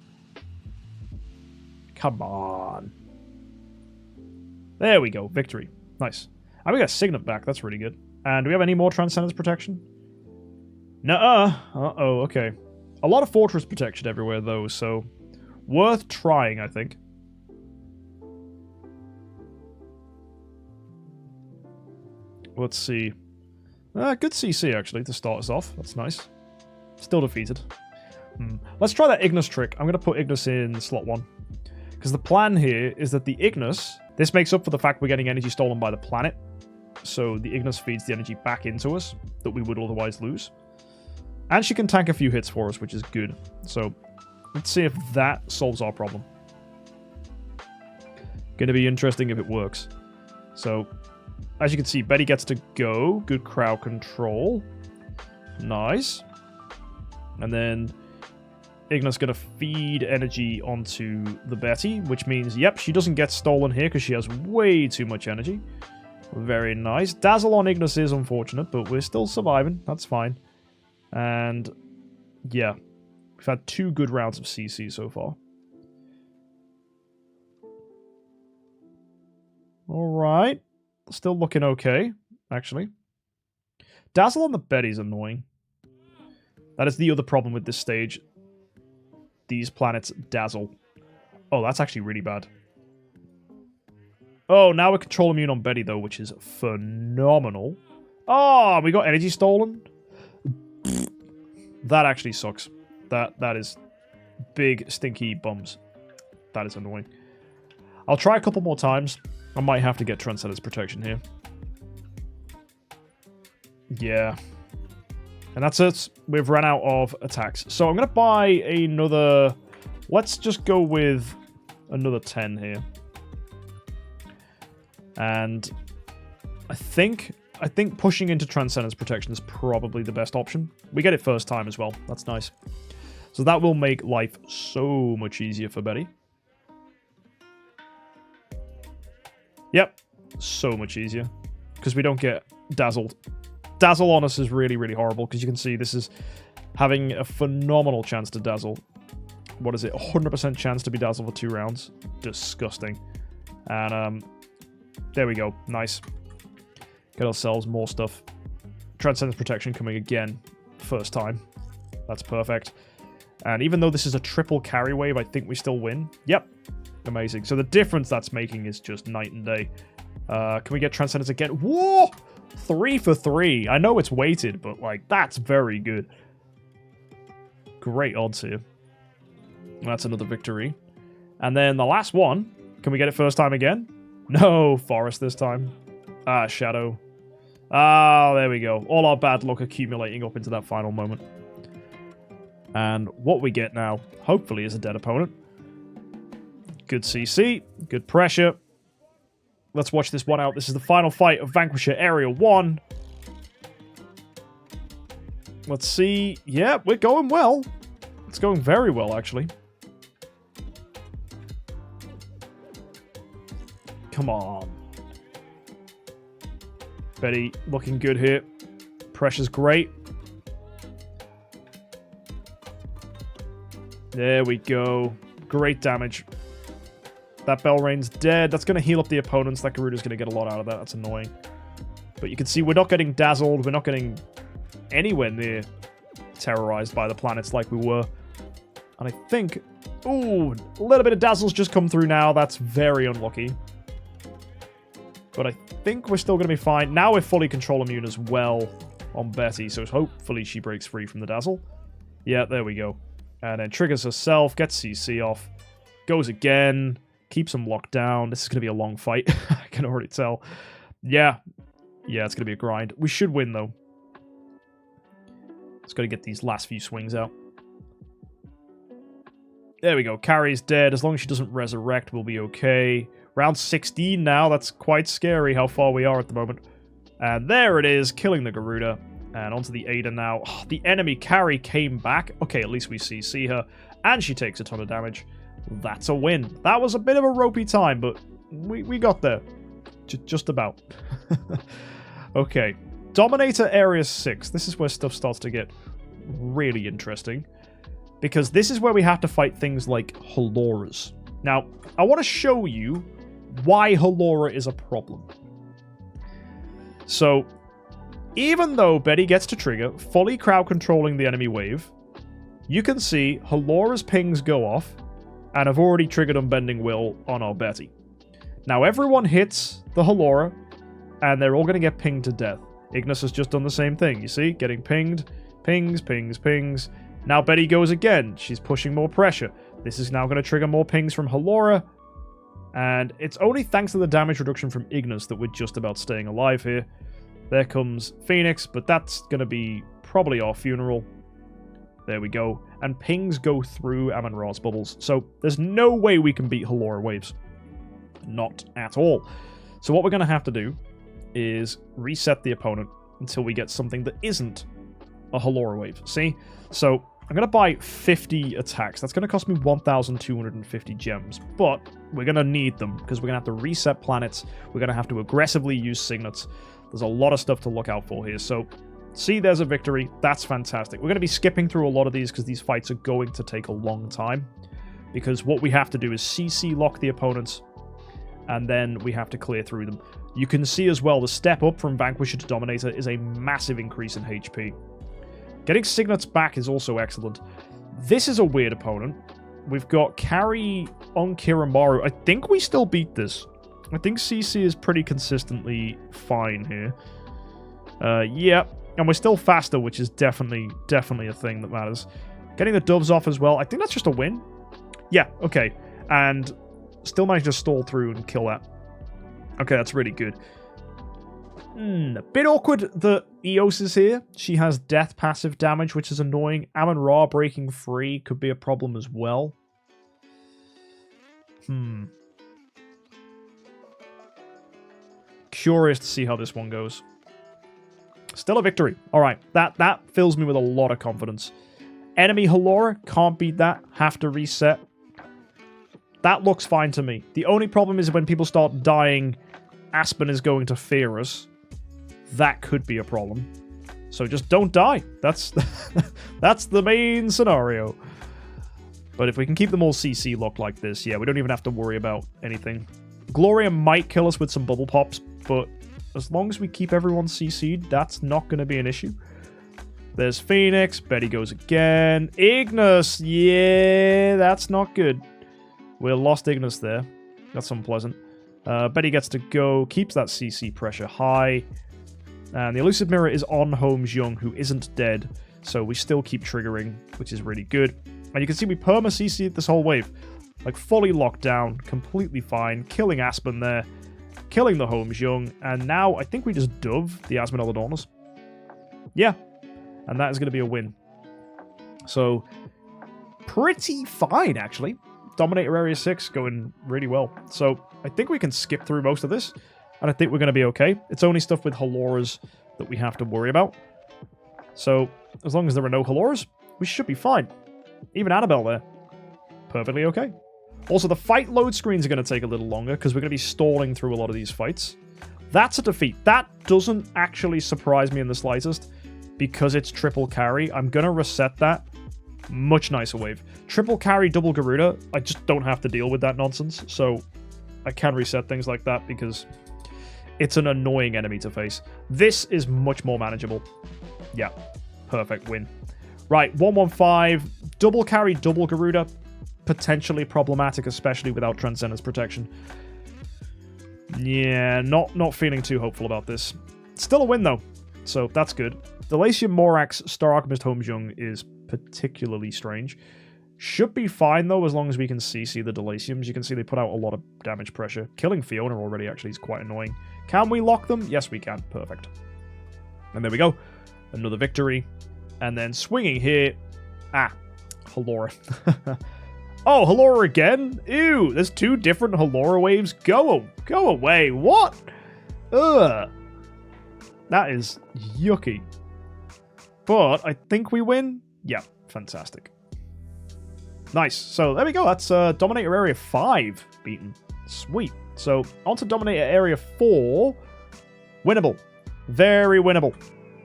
Come on. There we go, victory. Nice. And we got a Signet back, that's really good. And do we have any more Transcendence Protection? Nuh-uh. Uh-oh, okay. A lot of Fortress Protection everywhere, though, so worth trying, I think. Let's see. Good CC, actually, to start us off. That's nice. Still defeated. Let's try that Ignis trick. I'm going to put Ignis in slot 1. Because the plan here is that the Ignis... This makes up for the fact we're getting energy stolen by the planet. So the Ignis feeds the energy back into us that we would otherwise lose. And she can tank a few hits for us, which is good. So let's see if that solves our problem. Going to be interesting if it works. So, as you can see, Betty gets to go. Good crowd control. Nice. And then Ignis going to feed energy onto the Betty, which means, yep, she doesn't get stolen here because she has way too much energy. Very nice. Dazzle on Ignis is unfortunate, but we're still surviving. That's fine. And, yeah. We've had 2 good rounds of CC so far. Alright. Still looking okay, actually. Dazzle on the Betty's annoying. That is the other problem with this stage. These planets dazzle. Oh, that's actually really bad. Oh, now we're control immune on Betty, though, which is phenomenal. Oh, we got energy stolen? That actually sucks. That is big, stinky bums. That is annoying. I'll try a couple more times. I might have to get Transcenden's protection here. Yeah. And that's it. We've run out of attacks. So I'm going to buy another... Let's just go with another 10 here. And I think pushing into Transcendence Protection is probably the best option. We get it first time as well. That's nice. So that will make life so much easier for Betty. Yep. So much easier. Because we don't get dazzled. Dazzle on us is really, really horrible. Because you can see this is having a phenomenal chance to dazzle. What is it? 100% chance to be dazzled for 2 rounds. Disgusting. And there we go. Nice. Get ourselves more stuff. Transcendence Protection coming again. First time. That's perfect. And even though this is a triple carry wave, I think we still win. Yep. Amazing. So the difference that's making is just night and day. Can we get Transcendence again? Whoa! 3 for 3. I know it's weighted, but like that's very good. Great odds here. That's another victory. And then the last one. Can we get it first time again? No, Forest this time. Ah, Shadow. Ah, there we go. All our bad luck accumulating up into that final moment. And what we get now, hopefully, is a dead opponent. Good CC. Good pressure. Let's watch this one out. This is the final fight of Vanquisher Area 1. Let's see. Yeah, we're going well. It's going very well, actually. Come on. Betty looking good here. Pressure's great. There we go. Great damage. That Belrain's dead. That's going to heal up the opponents. That Garuda's going to get a lot out of that. That's annoying. But you can see we're not getting dazzled. We're not getting anywhere near terrorized by the planets like we were. And I think... Ooh, a little bit of dazzle's just come through now. That's very unlucky. But I think we're still going to be fine. Now we're fully control immune as well on Betty. So hopefully she breaks free from the dazzle. Yeah, there we go. And then triggers herself. Gets CC off. Goes again. Keeps them locked down. This is going to be a long fight. I can already tell. Yeah. Yeah, it's going to be a grind. We should win, though. Just got to get these last few swings out. There we go. Carrie's dead. As long as she doesn't resurrect, we'll be okay. Round 16 now. That's quite scary how far we are at the moment. And there it is. Killing the Garuda. And onto the Ada now. Oh, the enemy carry came back. Okay, at least we see her. And she takes a ton of damage. That's a win. That was a bit of a ropey time, but we got there. Just about. Okay. Dominator Area 6. This is where stuff starts to get really interesting. Because this is where we have to fight things like Haloras. Now, I want to show you why Halora is a problem. So, even though Betty gets to trigger, fully crowd controlling the enemy wave, you can see Halora's pings go off, and I've already triggered Unbending Will on our Betty. Now everyone hits the Halora, and they're all going to get pinged to death. Ignis has just done the same thing, you see? Getting pinged. Pings, pings, pings. Now Betty goes again. She's pushing more pressure. This is now going to trigger more pings from Halora. And it's only thanks to the damage reduction from Ignis that we're just about staying alive here. There comes Phoenix, but that's going to be probably our funeral. There we go. And pings go through Amon-Ra's bubbles. So there's no way we can beat Halora waves. Not at all. So what we're going to have to do is reset the opponent until we get something that isn't a Halora wave. See? So I'm going to buy 50 attacks. That's going to cost me 1,250 gems. But we're going to need them because we're going to have to reset planets. We're going to have to aggressively use signets. There's a lot of stuff to look out for here. So, see, there's a victory. That's fantastic. We're going to be skipping through a lot of these because these fights are going to take a long time. Because what we have to do is CC lock the opponents. And then we have to clear through them. You can see as well, the step up from Vanquisher to Dominator is a massive increase in HP. Getting signets back is also excellent. This is a weird opponent. We've got Carry on Kiramaru. I think we still beat this. I think CC is pretty consistently fine here. Yeah, and we're still faster, which is definitely a thing that matters. Getting the doves off as well. I think that's just a win. Yeah, okay. And still managed to stall through and kill that. Okay, that's really good. A bit awkward that Eos is here. She has death passive damage, which is annoying. Amon-Ra breaking free could be a problem as well. Curious to see how this one goes. Still a victory. Alright, that fills me with a lot of confidence. Enemy Halora, can't beat that. Have to reset. That looks fine to me. The only problem is when people start dying, Aspen is going to fear us. That could be a problem. So just don't die. That's that's the main scenario. But if we can keep them all CC locked like this, yeah, we don't even have to worry about anything. Gloria might kill us with some bubble pops, but as long as we keep everyone CC'd, that's not going to be an issue. There's Phoenix. Betty goes again. Ignis. Yeah, that's not good. We lost Ignis there. That's unpleasant. Betty gets to go. Keeps that CC pressure high. And the Elusive Mirror is on Holmes Young, who isn't dead. So we still keep triggering, which is really good. And you can see we perma-CC'd this whole wave. Like, fully locked down. Completely fine. Killing Aspen there. Killing the Holmes Young. And now I think we just dove the Asmonellodonus. Yeah. And that is going to be a win. So, pretty fine, actually. Dominator Area 6 going really well. So, I think we can skip through most of this. And I think we're going to be okay. It's only stuff with Haloras that we have to worry about. So, as long as there are no Haloras, we should be fine. Even Annabelle there. Perfectly okay. Also, the fight load screens are going to take a little longer because we're going to be stalling through a lot of these fights. That's a defeat. That doesn't actually surprise me in the slightest because it's triple carry. I'm going to reset that. Much nicer wave. Triple carry, double Garuda. I just don't have to deal with that nonsense. So I can reset things like that because it's an annoying enemy to face. This is much more manageable. Yeah. Perfect win. Right. 115. Double carry, double Garuda. Potentially problematic, especially without Transcendence protection. Yeah, not feeling too hopeful about this. Still a win, though. So that's good. Delasium Morax, Star Alchemist Holmes Young is particularly strange. Should be fine, though, as long as we can CC the Delasiums. You can see they put out a lot of damage pressure. Killing Fiona already, actually, is quite annoying. Can we lock them? Yes, we can. Perfect. And there we go. Another victory. And then swinging here. Ah, Halora. Oh, Halora again? Ew, there's two different Halora waves. Go away. What? Ugh. That is yucky. But I think we win. Yeah, fantastic. Nice. So there we go. That's Dominator Area 5 beaten. Sweet. So on to Dominator Area 4. Winnable. Very winnable.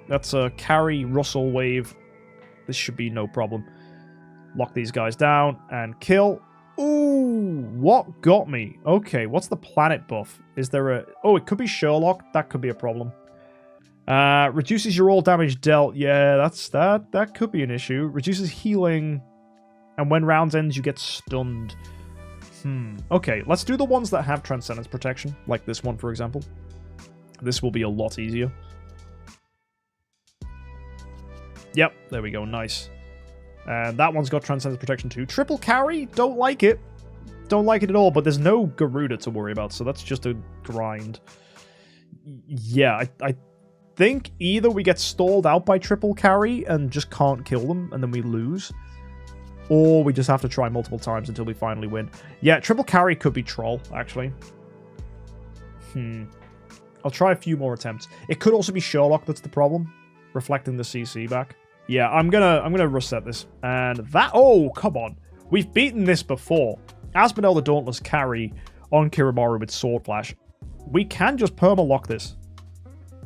That's a carry Russell wave. This should be no problem. Lock these guys down and kill. Ooh, what got me? Okay, what's the planet buff? Is there a... Oh, it could be Sherlock. That could be a problem. Reduces your all damage dealt. Yeah, that could be an issue. Reduces healing. And when rounds ends, you get stunned. Okay, let's do the ones that have Transcendence protection. Like this one, for example. This will be a lot easier. Yep, there we go. Nice. And that one's got Transcendence Protection too. Triple carry, don't like it. Don't like it at all, but there's no Garuda to worry about, so that's just a grind. Yeah, I think either we get stalled out by triple carry and just can't kill them, and then we lose, or we just have to try multiple times until we finally win. Yeah, triple carry could be troll, actually. I'll try a few more attempts. It could also be Sherlock that's the problem, reflecting the CC back. Yeah, I'm gonna reset this. And that... Oh, come on. We've beaten this before. Asmodel the Dauntless carry on Kiramaru with Sword Flash. We can just perma-lock this.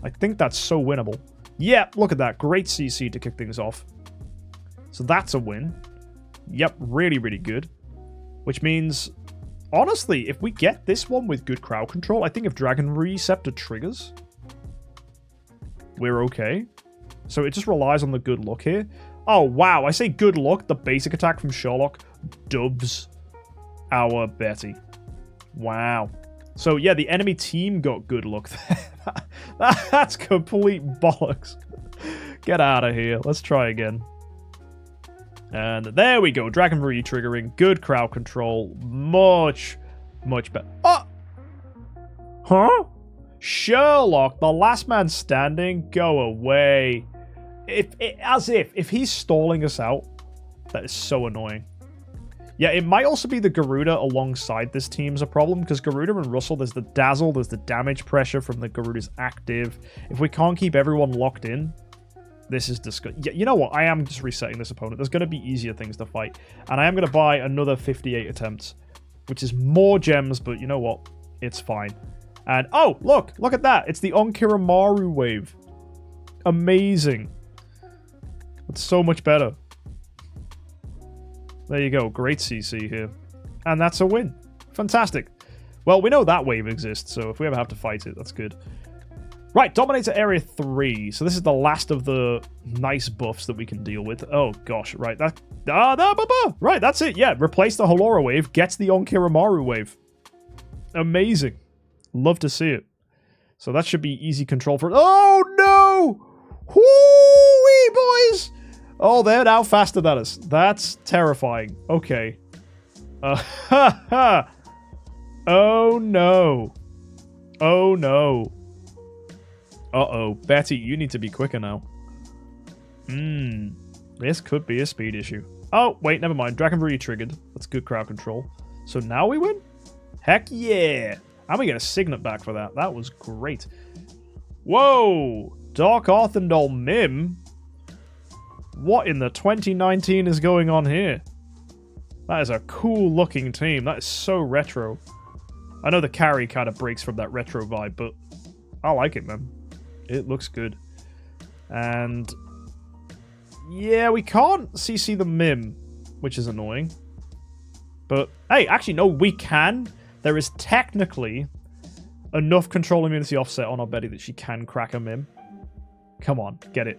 I think that's so winnable. Yeah, look at that. Great CC to kick things off. So that's a win. Yep, really, really good. Which means, honestly, if we get this one with good crowd control, I think if Dragon Receptor triggers, we're okay. So it just relies on the good luck here. Oh, wow. I say good luck. The basic attack from Sherlock dubs our Betty. Wow. So, yeah, the enemy team got good luck there. That's complete bollocks. Get out of here. Let's try again. And there we go. Dragon Marie triggering. Good crowd control. Much, much better. Oh! Huh? Sherlock, the last man standing. Go away. If he's stalling us out, that is so annoying. Yeah, it might also be the Garuda alongside this team's a problem, because Garuda and Russell, there's the dazzle, there's the damage pressure from the Garuda's active. If we can't keep everyone locked in, this is disgusting. Yeah, you know what? I am just resetting this opponent. There's going to be easier things to fight. And I am going to buy another 58 attempts, which is more gems, but you know what? It's fine. And, oh, look at that. It's the Onkiramaru wave. Amazing. It's so much better. There you go. Great CC here. And that's a win. Fantastic. Well, we know that wave exists, so if we ever have to fight it, that's good. Right, Dominator Area 3. So this is the last of the nice buffs that we can deal with. Oh, gosh. Right, right, that's it. Yeah, replace the Halora wave. Gets the Onkiramaru wave. Amazing. Love to see it. So that should be easy control for... Oh, no! Whoo-wee, boys! Oh, they're now faster than us. That's terrifying. Okay. Oh, no. Oh, no. Uh-oh. Betty, you need to be quicker now. This could be a speed issue. Oh, wait, never mind. Dragon Brew triggered. That's good crowd control. So now we win? Heck yeah. And we get a Signet back for that. That was great. Whoa! Dark Arthendal Mim? What in the 2019 is going on here? That is a cool looking team. That is so retro. I know the carry kind of breaks from that retro vibe, but I like it, man. It looks good. And yeah, we can't CC the Mim, which is annoying. But hey, actually, no, we can. There is technically enough control immunity offset on our Betty that she can crack a Mim. Come on, get it.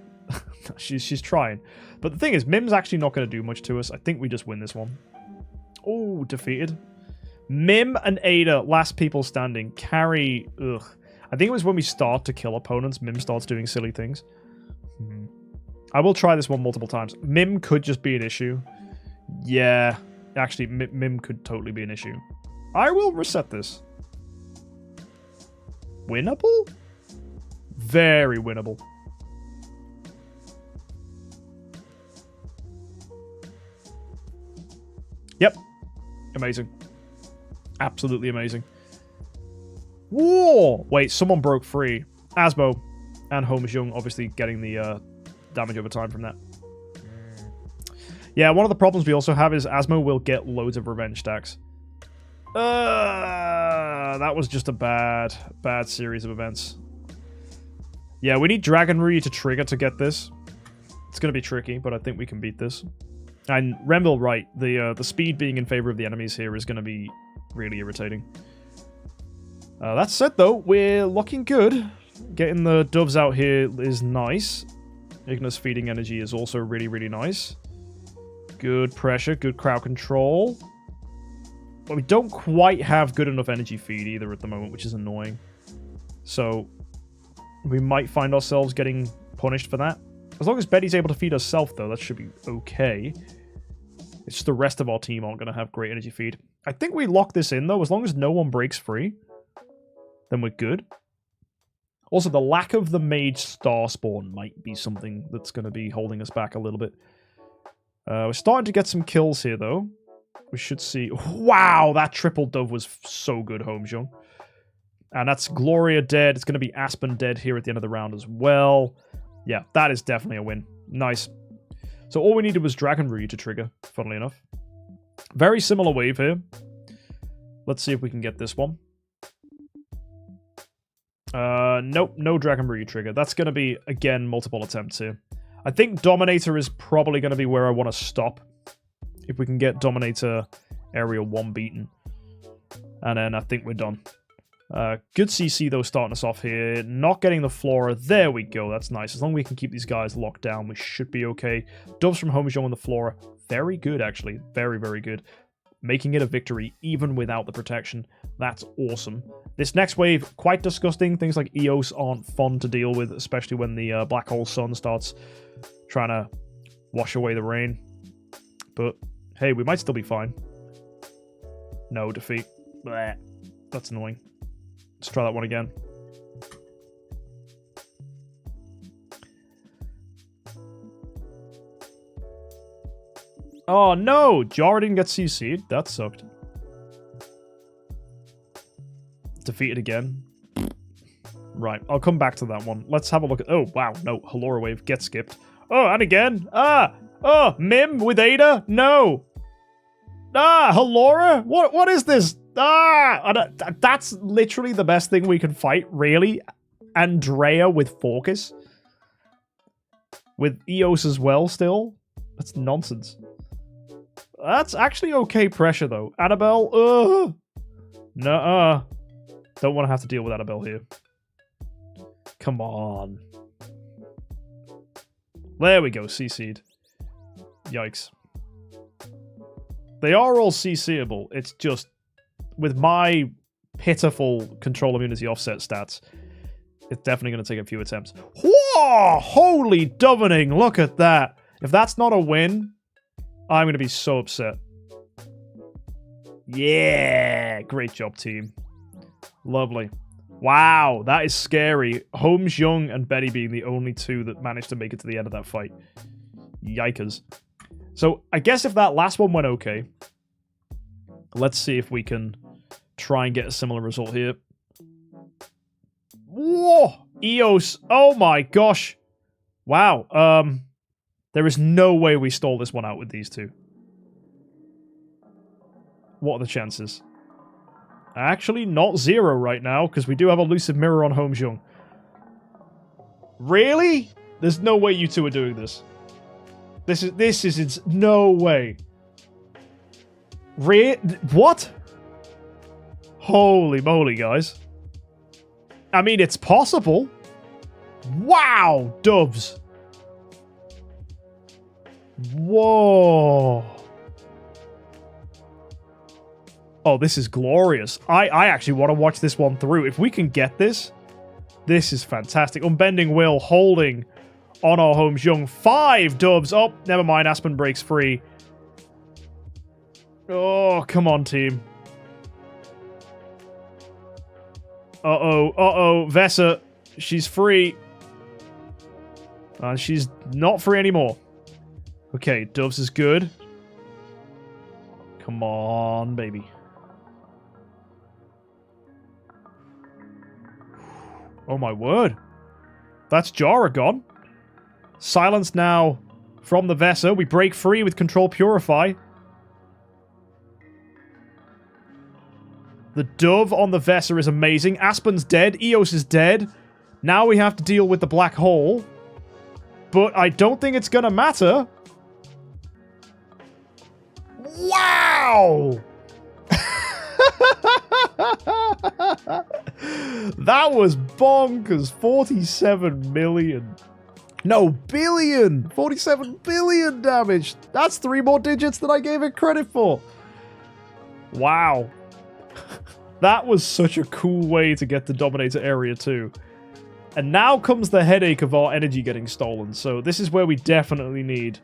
she's trying. But the thing is, Mim's actually not going to do much to us. I think we just win this one. Oh, defeated. Mim and Ada, last people standing. Carry, ugh. I think it was when we start to kill opponents, Mim starts doing silly things. I will try this one multiple times. Mim could just be an issue. Yeah, actually, Mim could totally be an issue. I will reset this. Winnable? Very winnable. Yep. Amazing. Absolutely amazing. Whoa! Wait, someone broke free. Asmo and Holmes Young obviously getting the damage over time from that. Yeah, one of the problems we also have is Asmo will get loads of revenge stacks. That was just a bad series of events. Yeah, we need Dragon Ryu to trigger to get this. It's going to be tricky, but I think we can beat this. And Renville, right, the speed being in favor of the enemies here is going to be really irritating. That said, though, we're looking good. Getting the doves out here is nice. Ignis feeding energy is also really, really nice. Good pressure, good crowd control. But we don't quite have good enough energy feed either at the moment, which is annoying. So, We might find ourselves getting punished for that. As long as Betty's able to feed herself, though, that should be okay. It's just the rest of our team aren't going to have great energy feed. I think we lock this in, though. As long as no one breaks free, then we're good. Also, the lack of the mage star spawn might be something that's going to be holding us back a little bit. We're starting to get some kills here, though. We should see... Wow, that triple dove was so good, HomeXJUMP. And that's Gloria dead. It's going to be Aspen dead here at the end of the round as well. Yeah, that is definitely a win. Nice. So all we needed was Dragon Ryu to trigger, funnily enough. Very similar wave here. Let's see if we can get this one. Nope, no Dragon Ryu trigger. That's going to be, again, multiple attempts here. I think Dominator is probably going to be where I want to stop. If we can get Dominator Area 1 beaten. And then I think we're done. Good CC, though, starting us off here. Not getting the Flora. There we go. That's nice. As long as we can keep these guys locked down, we should be okay. Doves from HomeXJUMP on the Flora. Very good, actually. Very, very good. Making it a victory, even without the protection. That's awesome. This next wave, quite disgusting. Things like Eos aren't fun to deal with, especially when the Black Hole Sun starts trying to wash away the rain. But, hey, we might still be fine. No, defeat. Blech. That's annoying. Let's try that one again. Oh, no! Jara didn't get CC'd. That sucked. Defeated again. Right, I'll come back to that one. Let's have a look at... Oh, wow. No, Halora Wave. Get skipped. Oh, and again. Ah! Oh, Mim with Ada? No! Ah, Halora? What is this? Ah! That's literally the best thing we can fight, really. Andrea with Focus. With Eos as well, still. That's nonsense. That's actually okay pressure, though. Annabelle, nuh-uh. Don't want to have to deal with Annabelle here. Come on. There we go, CC'd. Yikes. They are all CC'able. It's just, with my pitiful control immunity offset stats, it's definitely going to take a few attempts. Whoa! Holy dovening! Look at that. If that's not a win, I'm going to be so upset. Yeah! Great job, team. Lovely. Wow, that is scary. HomeXJUMP and Betty being the only two that managed to make it to the end of that fight. Yikers. So, I guess if that last one went okay, let's see if we can try and get a similar result here. Whoa! Eos. Oh my gosh. Wow. There is no way we stole this one out with these two. What are the chances? Actually, not zero right now, because we do have Elusive Mirror on HomeXJUMP. Really? There's no way you two are doing this. This is no way. What? Holy moly, guys. I mean, it's possible. Wow, dubs. Whoa. Oh, this is glorious. I actually want to watch this one through. If we can get this, this is fantastic. Unbending Will holding on our HomeXJUMP. 5 dubs. Oh, never mind. Aspen breaks free. Oh, come on, team. Uh-oh. Uh-oh. Vesa. She's free. And she's not free anymore. Okay, Doves is good. Come on, baby. Oh my word. That's Jara gone. Silence now from the Vesa. We break free with Control Purify. The Dove on the Vesa is amazing. Aspen's dead. Eos is dead. Now we have to deal with the Black Hole. But I don't think it's gonna matter. Wow! That was bonkers. 47 million. No, billion. 47 billion damage. That's 3 more digits than I gave it credit for. Wow. That was such a cool way to get the Dominator area too. And now comes the headache of our energy getting stolen. So this is where we definitely need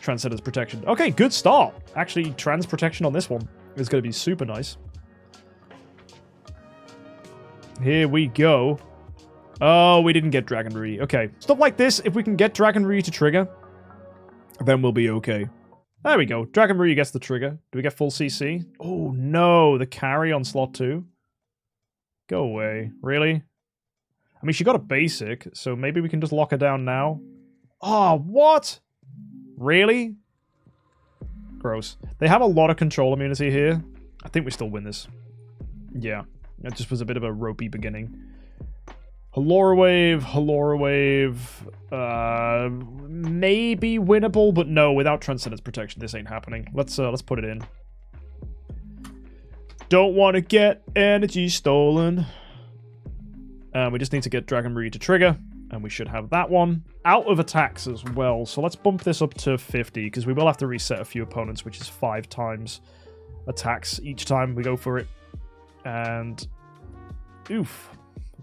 Transcendence Protection. Okay, good start. Actually, Trans Protection on this one is going to be super nice. Here we go. Oh, we didn't get Dragon Rui. Okay. Stuff like this, if we can get Dragon Rui to trigger, then we'll be okay. There we go. Dragon Rui gets the trigger. Do we get full CC? Oh, no. The carry on slot 2. Go away. Really? I mean, she got a basic, so maybe we can just lock her down now. Oh, what? Really? Gross. They have a lot of control immunity here. I think we still win this. Yeah. It just was a bit of a ropey beginning. Halora Wave. Maybe winnable, but no, without Transcendence Protection, this ain't happening. Let's put it in. Don't want to get energy stolen. We just need to get Dragon Rui to trigger, and we should have that one. Out of attacks as well, so let's bump this up to 50, because we will have to reset a few opponents, which is 5 times attacks each time we go for it. And, oof,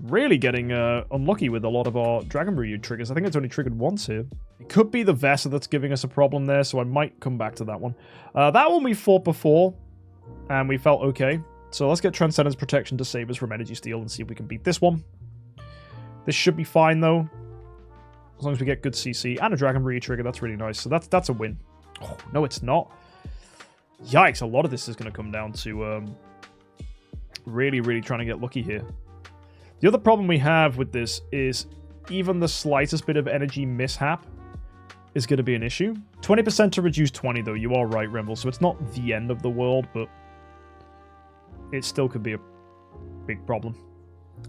really getting unlucky with a lot of our Dragon Rui triggers. I think it's only triggered once here. It could be the Vesa that's giving us a problem there, so I might come back to that one. That one we fought before, and we felt okay. So let's get Transcendence Protection to save us from Energy Steal and see if we can beat this one. This should be fine, though. As long as we get good CC and a Dragon Rui trigger, that's really nice. So that's a win. Oh, no, it's not. Yikes, a lot of this is going to come down to really trying to get lucky here. The other problem we have with this is even the slightest bit of energy mishap is going to be an issue. 20% to reduce 20, though. You are right, Remble. So it's not the end of the world, but it still could be a big problem.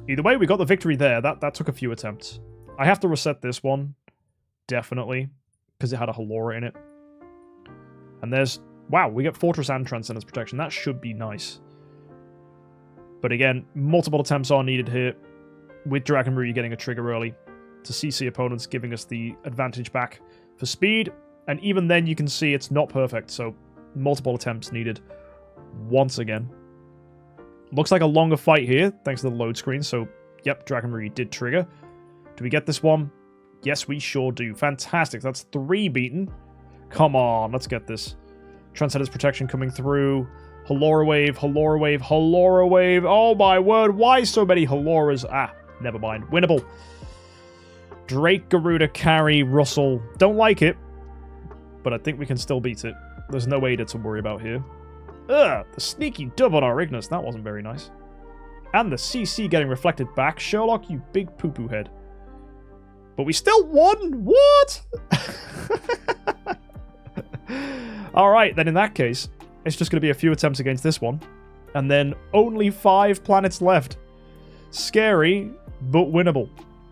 Either way, we got the victory there. That took a few attempts. I have to reset this one. Definitely. Because it had a Halora in it. And there's... Wow, we get Fortress and Transcendence Protection. That should be nice. But again, multiple attempts are needed here. With Dragon Rui getting a trigger early. To CC opponents, giving us the advantage back for speed. And even then, you can see it's not perfect. So, multiple attempts needed once again. Looks like a longer fight here, thanks to the load screen. So, yep, Dragon Rui did trigger. Do we get this one? Yes, we sure do. Fantastic. That's 3 beaten. Come on, let's get this. Transcendence Protection coming through. Halora Wave. Oh my word, why so many Haloras? Ah, never mind. Winnable. Drake, Garuda, carry, Russell. Don't like it, but I think we can still beat it. There's no Ada to worry about here. Ugh, the sneaky dub on our Ignis. That wasn't very nice. And the CC getting reflected back. Sherlock, you big poo-poo head. But we still won? What? Alright, then in that case, it's just going to be a few attempts against this one. And then only 5 planets left. Scary, but winnable.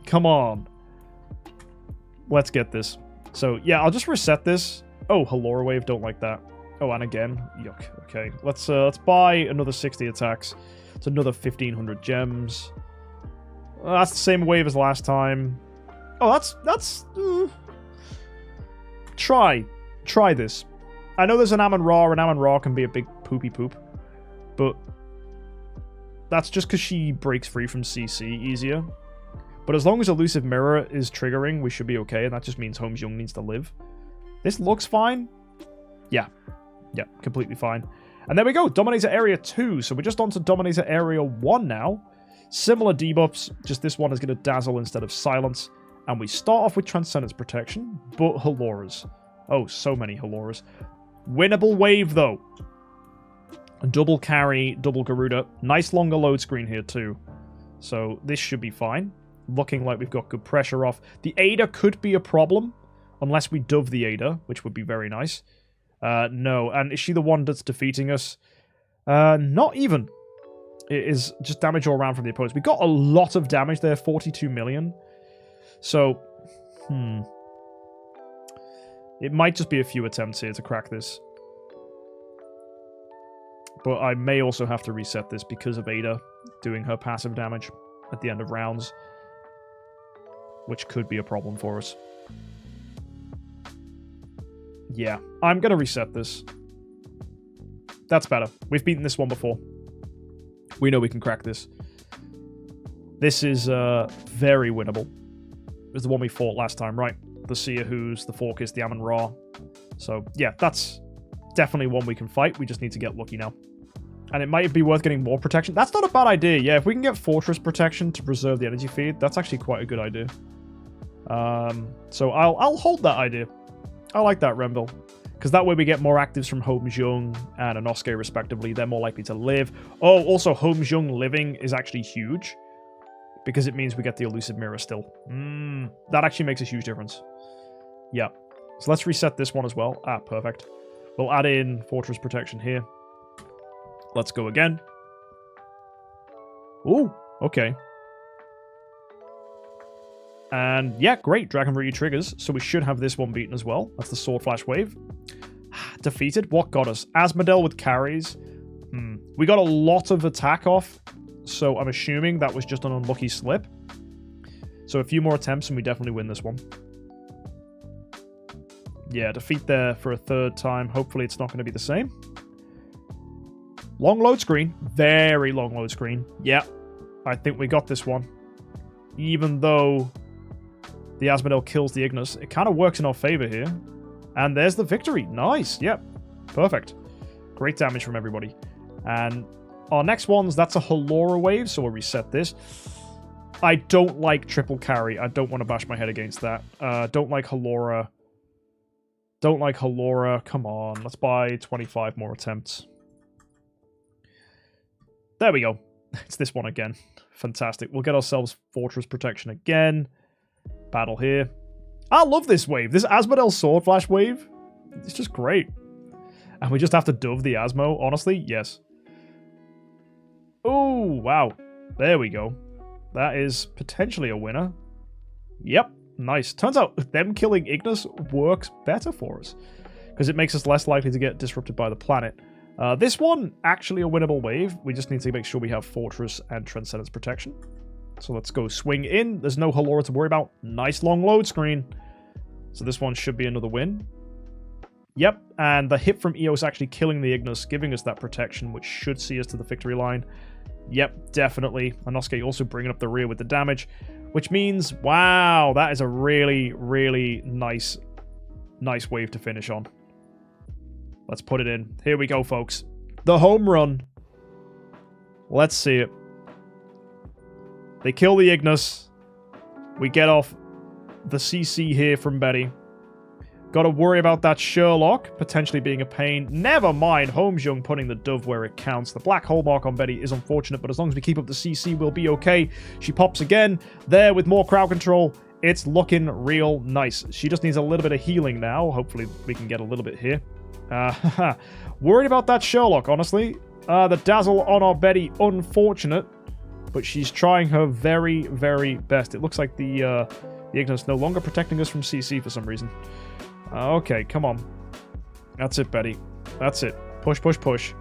Come on. Let's get this. So, yeah, I'll just reset this. Oh, Halora Wave, don't like that. Oh, and again. Yuck. Okay, let's buy another 60 attacks. It's another 1,500 gems. That's the same wave as last time. Oh, that's... Try this. I know there's an Amun-Ra, and Amun-Ra can be a big poopy poop. But that's just because she breaks free from CC easier. But as long as Elusive Mirror is triggering, we should be okay, and that just means Holmes Young needs to live. This looks fine. Yeah. Yeah, completely fine. And there we go, Dominator Area 2. So we're just on to Dominator Area 1 now. Similar debuffs, just this one is going to Dazzle instead of Silence. And we start off with Transcendence Protection, but Haloras. Oh, so many Haloras. Winnable wave, though. Double carry, double Garuda. Nice longer load screen here, too. So this should be fine. Looking like we've got good pressure off. The Ada could be a problem, unless we dove the Ada, which would be very nice. No, and is she the one that's defeating us? Not even. It is just damage all around from the opponents. We got a lot of damage there, 42 million. So, it might just be a few attempts here to crack this. But I may also have to reset this because of Ada doing her passive damage at the end of rounds. Which could be a problem for us. Yeah, I'm going to reset this. That's better. We've beaten this one before. We know we can crack this. This is very winnable. It was the one we fought last time, right? The Seer Who's, the Forkis, the Amun-Ra. So, yeah, that's definitely one we can fight. We just need to get lucky now. And it might be worth getting more protection. That's not a bad idea. Yeah, if we can get Fortress protection to preserve the energy feed, that's actually quite a good idea. So I'll hold that idea. I like that, Remville. Because that way we get more actives from HomesJUMP and Inosuke, respectively. They're more likely to live. Oh, also, HomesJUMP living is actually huge. Because it means we get the Elusive Mirror still. That actually makes a huge difference. Yeah. So let's reset this one as well. Ah, perfect. We'll add in Fortress protection here. Let's go again. Ooh, okay. And yeah, great. Dragon Root triggers. So we should have this one beaten as well. That's the Sword Flash Wave. Defeated? What got us? Asmodel with carries. We got a lot of attack off. So I'm assuming that was just an unlucky slip. So a few more attempts and we definitely win this one. Yeah, defeat there for a third time. Hopefully it's not going to be the same. Long load screen. Very long load screen. Yeah, I think we got this one. Even though the Asmodel kills the Ignis, it kind of works in our favor here. And there's the victory. Nice. Yep. Perfect. Great damage from everybody. And our next ones, that's a Halora wave, so we'll reset this. I don't like triple carry. I don't want to bash my head against that. Don't like Halora. Don't like Halora. Come on. Let's buy 25 more attempts. There we go. It's this one again. Fantastic. We'll get ourselves Fortress protection again. Battle here. I love this wave. This Asmodel Sword Flash wave. It's just great. And we just have to dove the Asmo, honestly. Yes. Oh, wow. There we go. That is potentially a winner. Yep. Nice. Turns out them killing Ignis works better for us. Because it makes us less likely to get disrupted by the planet. This one, actually a winnable wave. We just need to make sure we have Fortress and Transcendence protection. So let's go swing in. There's no Halora to worry about. Nice long load screen. So this one should be another win. Yep, and the hit from Eos actually killing the Ignis, giving us that protection, which should see us to the victory line. Yep, definitely. Inosuke also bringing up the rear with the damage, which means, wow, that is a really, really nice wave to finish on. Let's put it in. Here we go, folks. The home run. Let's see it. They kill the Ignis. We get off the CC here from Betty. Got to worry about that Sherlock potentially being a pain. Never mind HomesJUMP putting the dove where it counts. The black hole mark on Betty is unfortunate, but as long as we keep up the CC, we'll be okay. She pops again there with more crowd control. It's looking real nice. She just needs a little bit of healing now. Hopefully we can get a little bit here. Worried about that Sherlock, honestly. The dazzle on our Betty, unfortunate. But she's trying her very, very best. It looks like the Ignis no longer protecting us from CC for some reason. Okay, come on. That's it, Betty. That's it. Push, push, push.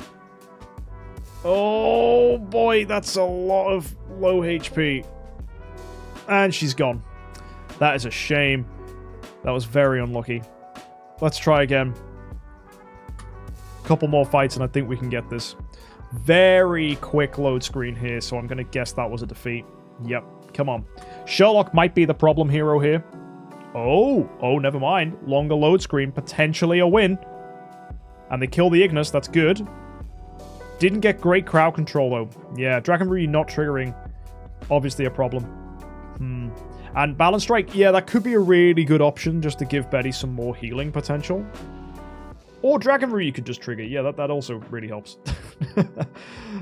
Oh, boy. That's a lot of low HP. And she's gone. That is a shame. That was very unlucky. Let's try again. Couple more fights and I think we can get this. Very quick load screen here, so I'm going to guess that was a defeat. Yep, come on. Sherlock might be the problem hero here. Oh, never mind. Longer load screen, potentially a win. And they kill the Ignis, that's good. Didn't get great crowd control, though. Yeah, Dragon Root not triggering, obviously a problem. And Balance Strike, yeah, that could be a really good option just to give Betty some more healing potential. Or Dragon Root you could just trigger. Yeah, that also really helps.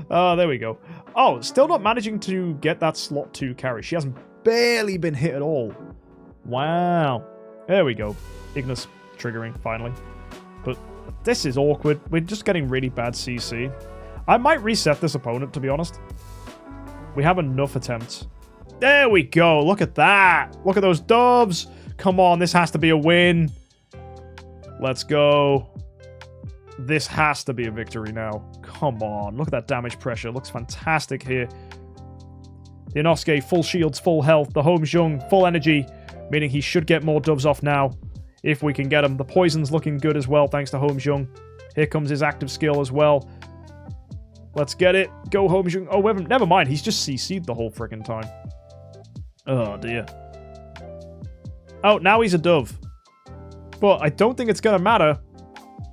There we go. Oh, still not managing to get that slot 2 carry. She hasn't barely been hit at all. Wow. There we go. Ignis triggering, finally. But this is awkward. We're just getting really bad CC. I might reset this opponent, to be honest. We have enough attempts. There we go. Look at that. Look at those doves. Come on, this has to be a win. Let's go. This has to be a victory now. Come on. Look at that damage pressure. Looks fantastic here. The Inosuke, full shields, full health. The HomesJUMP, full energy. Meaning he should get more doves off now. If we can get him. The poison's looking good as well, thanks to HomesJUMP. Here comes his active skill as well. Let's get it. Go HomesJUMP. Oh, never mind. He's just CC'd the whole freaking time. Oh, dear. Oh, now he's a dove. But I don't think it's going to matter.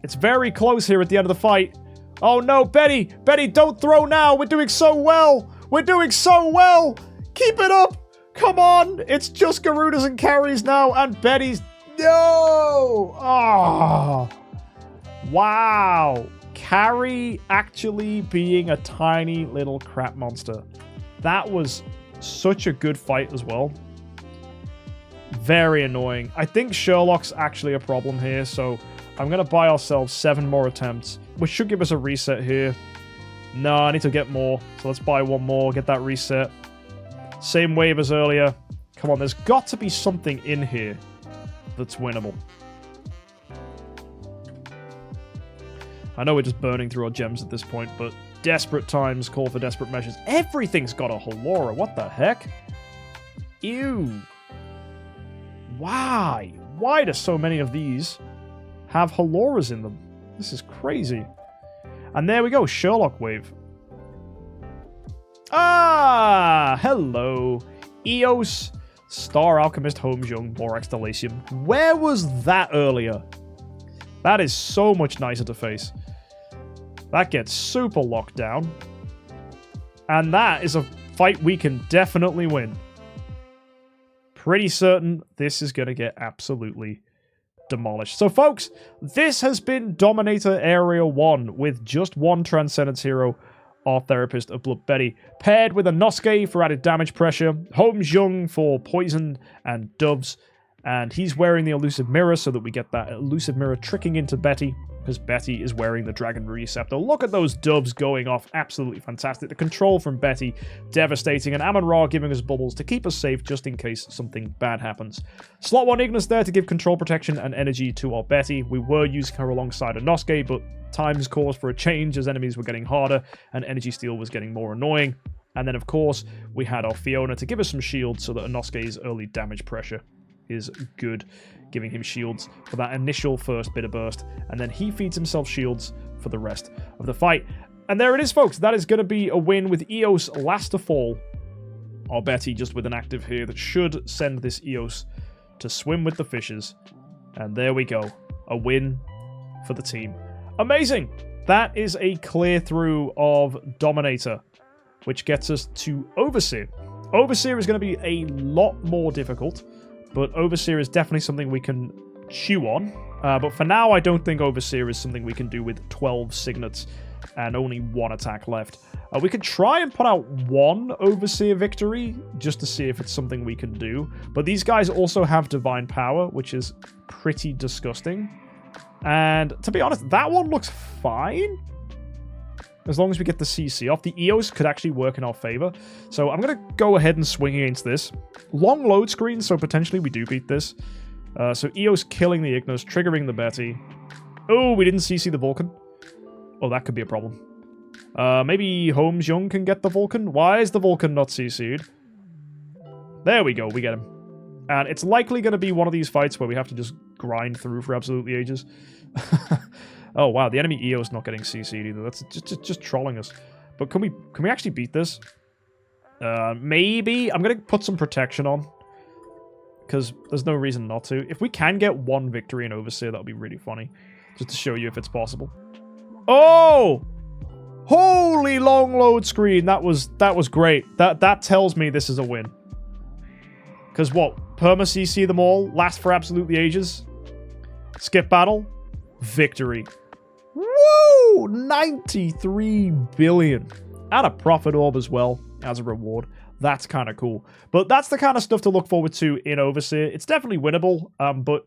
It's very close here at the end of the fight. Oh, no, Betty! Betty, don't throw now! We're doing so well! We're doing so well! Keep it up! Come on! It's just Garudas and carries now, and Betty's... No! Oh! Wow! Carry actually being a tiny little crap monster. That was such a good fight as well. Very annoying. I think Sherlock's actually a problem here, so I'm going to buy ourselves 7 more attempts, which should give us a reset here. No, I need to get more, so let's buy 1 more, get that reset. Same wave as earlier. Come on, there's got to be something in here that's winnable. I know we're just burning through our gems at this point, but desperate times call for desperate measures. Everything's got a Halora. What the heck? Ew. Why? Why do so many of these have Haloras in them? This is crazy. And there we go, Sherlock wave. Ah, hello. Eos, Star Alchemist, Holmes Young, Borax Delasium. Where was that earlier? That is so much nicer to face. That gets super locked down. And that is a fight we can definitely win. Pretty certain this is going to get absolutely demolished. So, folks, this has been Dominator Area 1 with just one Transcendence hero, our Therapist of Blood Betty, paired with a Nosuke for added damage pressure, Holmes Young for poison and doves, and he's wearing the Elusive Mirror so that we get that Elusive Mirror tricking into Betty, because Betty is wearing the Dragon Receptor. Look at those doves going off. Absolutely fantastic. The control from Betty, devastating. And Amon-Ra giving us bubbles to keep us safe just in case something bad happens. Slot 1 Ignis there to give control protection and energy to our Betty. We were using her alongside a Nosuke, but times caused for a change as enemies were getting harder and Energy Steal was getting more annoying. And then, of course, we had our Fiona to give us some shields so that a Nosuke's early damage pressure is good, giving him shields for that initial first bit of burst, and then he feeds himself shields for the rest of the fight. And there it is, folks. That is going to be a win with Eos last to fall. Our Betty just with an active here that should send this Eos to swim with the fishes. And there we go. A win for the team. Amazing! That is a clear through of Dominator, which gets us to Overseer. Overseer is going to be a lot more difficult, but Overseer is definitely something we can chew on. But for now, I don't think Overseer is something we can do with 12 signets and only 1 attack left. We could try and put out 1 Overseer victory just to see if it's something we can do. But these guys also have Divine Power, which is pretty disgusting. And to be honest, that one looks fine. As long as we get the CC off. The Eos could actually work in our favor. So I'm going to go ahead and swing against this. Long load screen, so potentially we do beat this. So Eos killing the Ignis, triggering the Betty. Oh, we didn't CC the Vulcan. Oh, that could be a problem. Maybe Holmes Young can get the Vulcan? Why is the Vulcan not CC'd? There we go, we get him. And it's likely going to be one of these fights where we have to just grind through for absolutely ages. Oh wow, the enemy EO's not getting CC'd either. That's just trolling us. But can we actually beat this? Maybe. I'm gonna put some protection on, because there's no reason not to. If we can get 1 victory in Overseer, that'll be really funny, just to show you if it's possible. Oh, holy long load screen! That was great. That tells me this is a win. Because what? Perma CC them all, last for absolutely ages. Skip battle. Victory. Woo! 93 billion. And a profit orb as well as a reward. That's kind of cool. But that's the kind of stuff to look forward to in Overseer. It's definitely winnable, but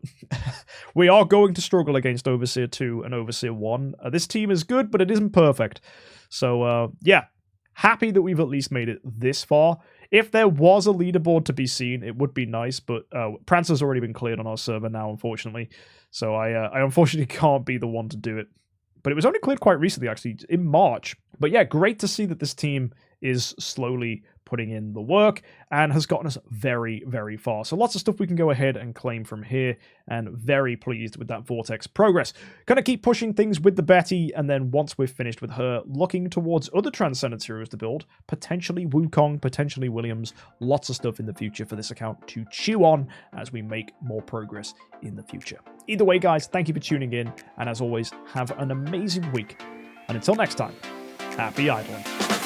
we are going to struggle against Overseer 2 and Overseer 1. This team is good, but it isn't perfect. So, yeah. Happy that we've at least made it this far. If there was a leaderboard to be seen, it would be nice, but Prancer's already been cleared on our server now, unfortunatately. So I unfortunately can't be the one to do it. But it was only cleared quite recently, actually, in March. But yeah, great to see that this team is slowly putting in the work and has gotten us very, very far. So lots of stuff we can go ahead and claim from here, and very pleased with that Vortex progress. Gonna keep pushing things with the Betty, and then once we're finished with her, looking towards other Transcendence heroes to build, potentially Wukong, potentially Williams, lots of stuff in the future for this account to chew on as we make more progress in the future. Either way, guys, thank you for tuning in, and as always, have an amazing week. And until next time, happy idling.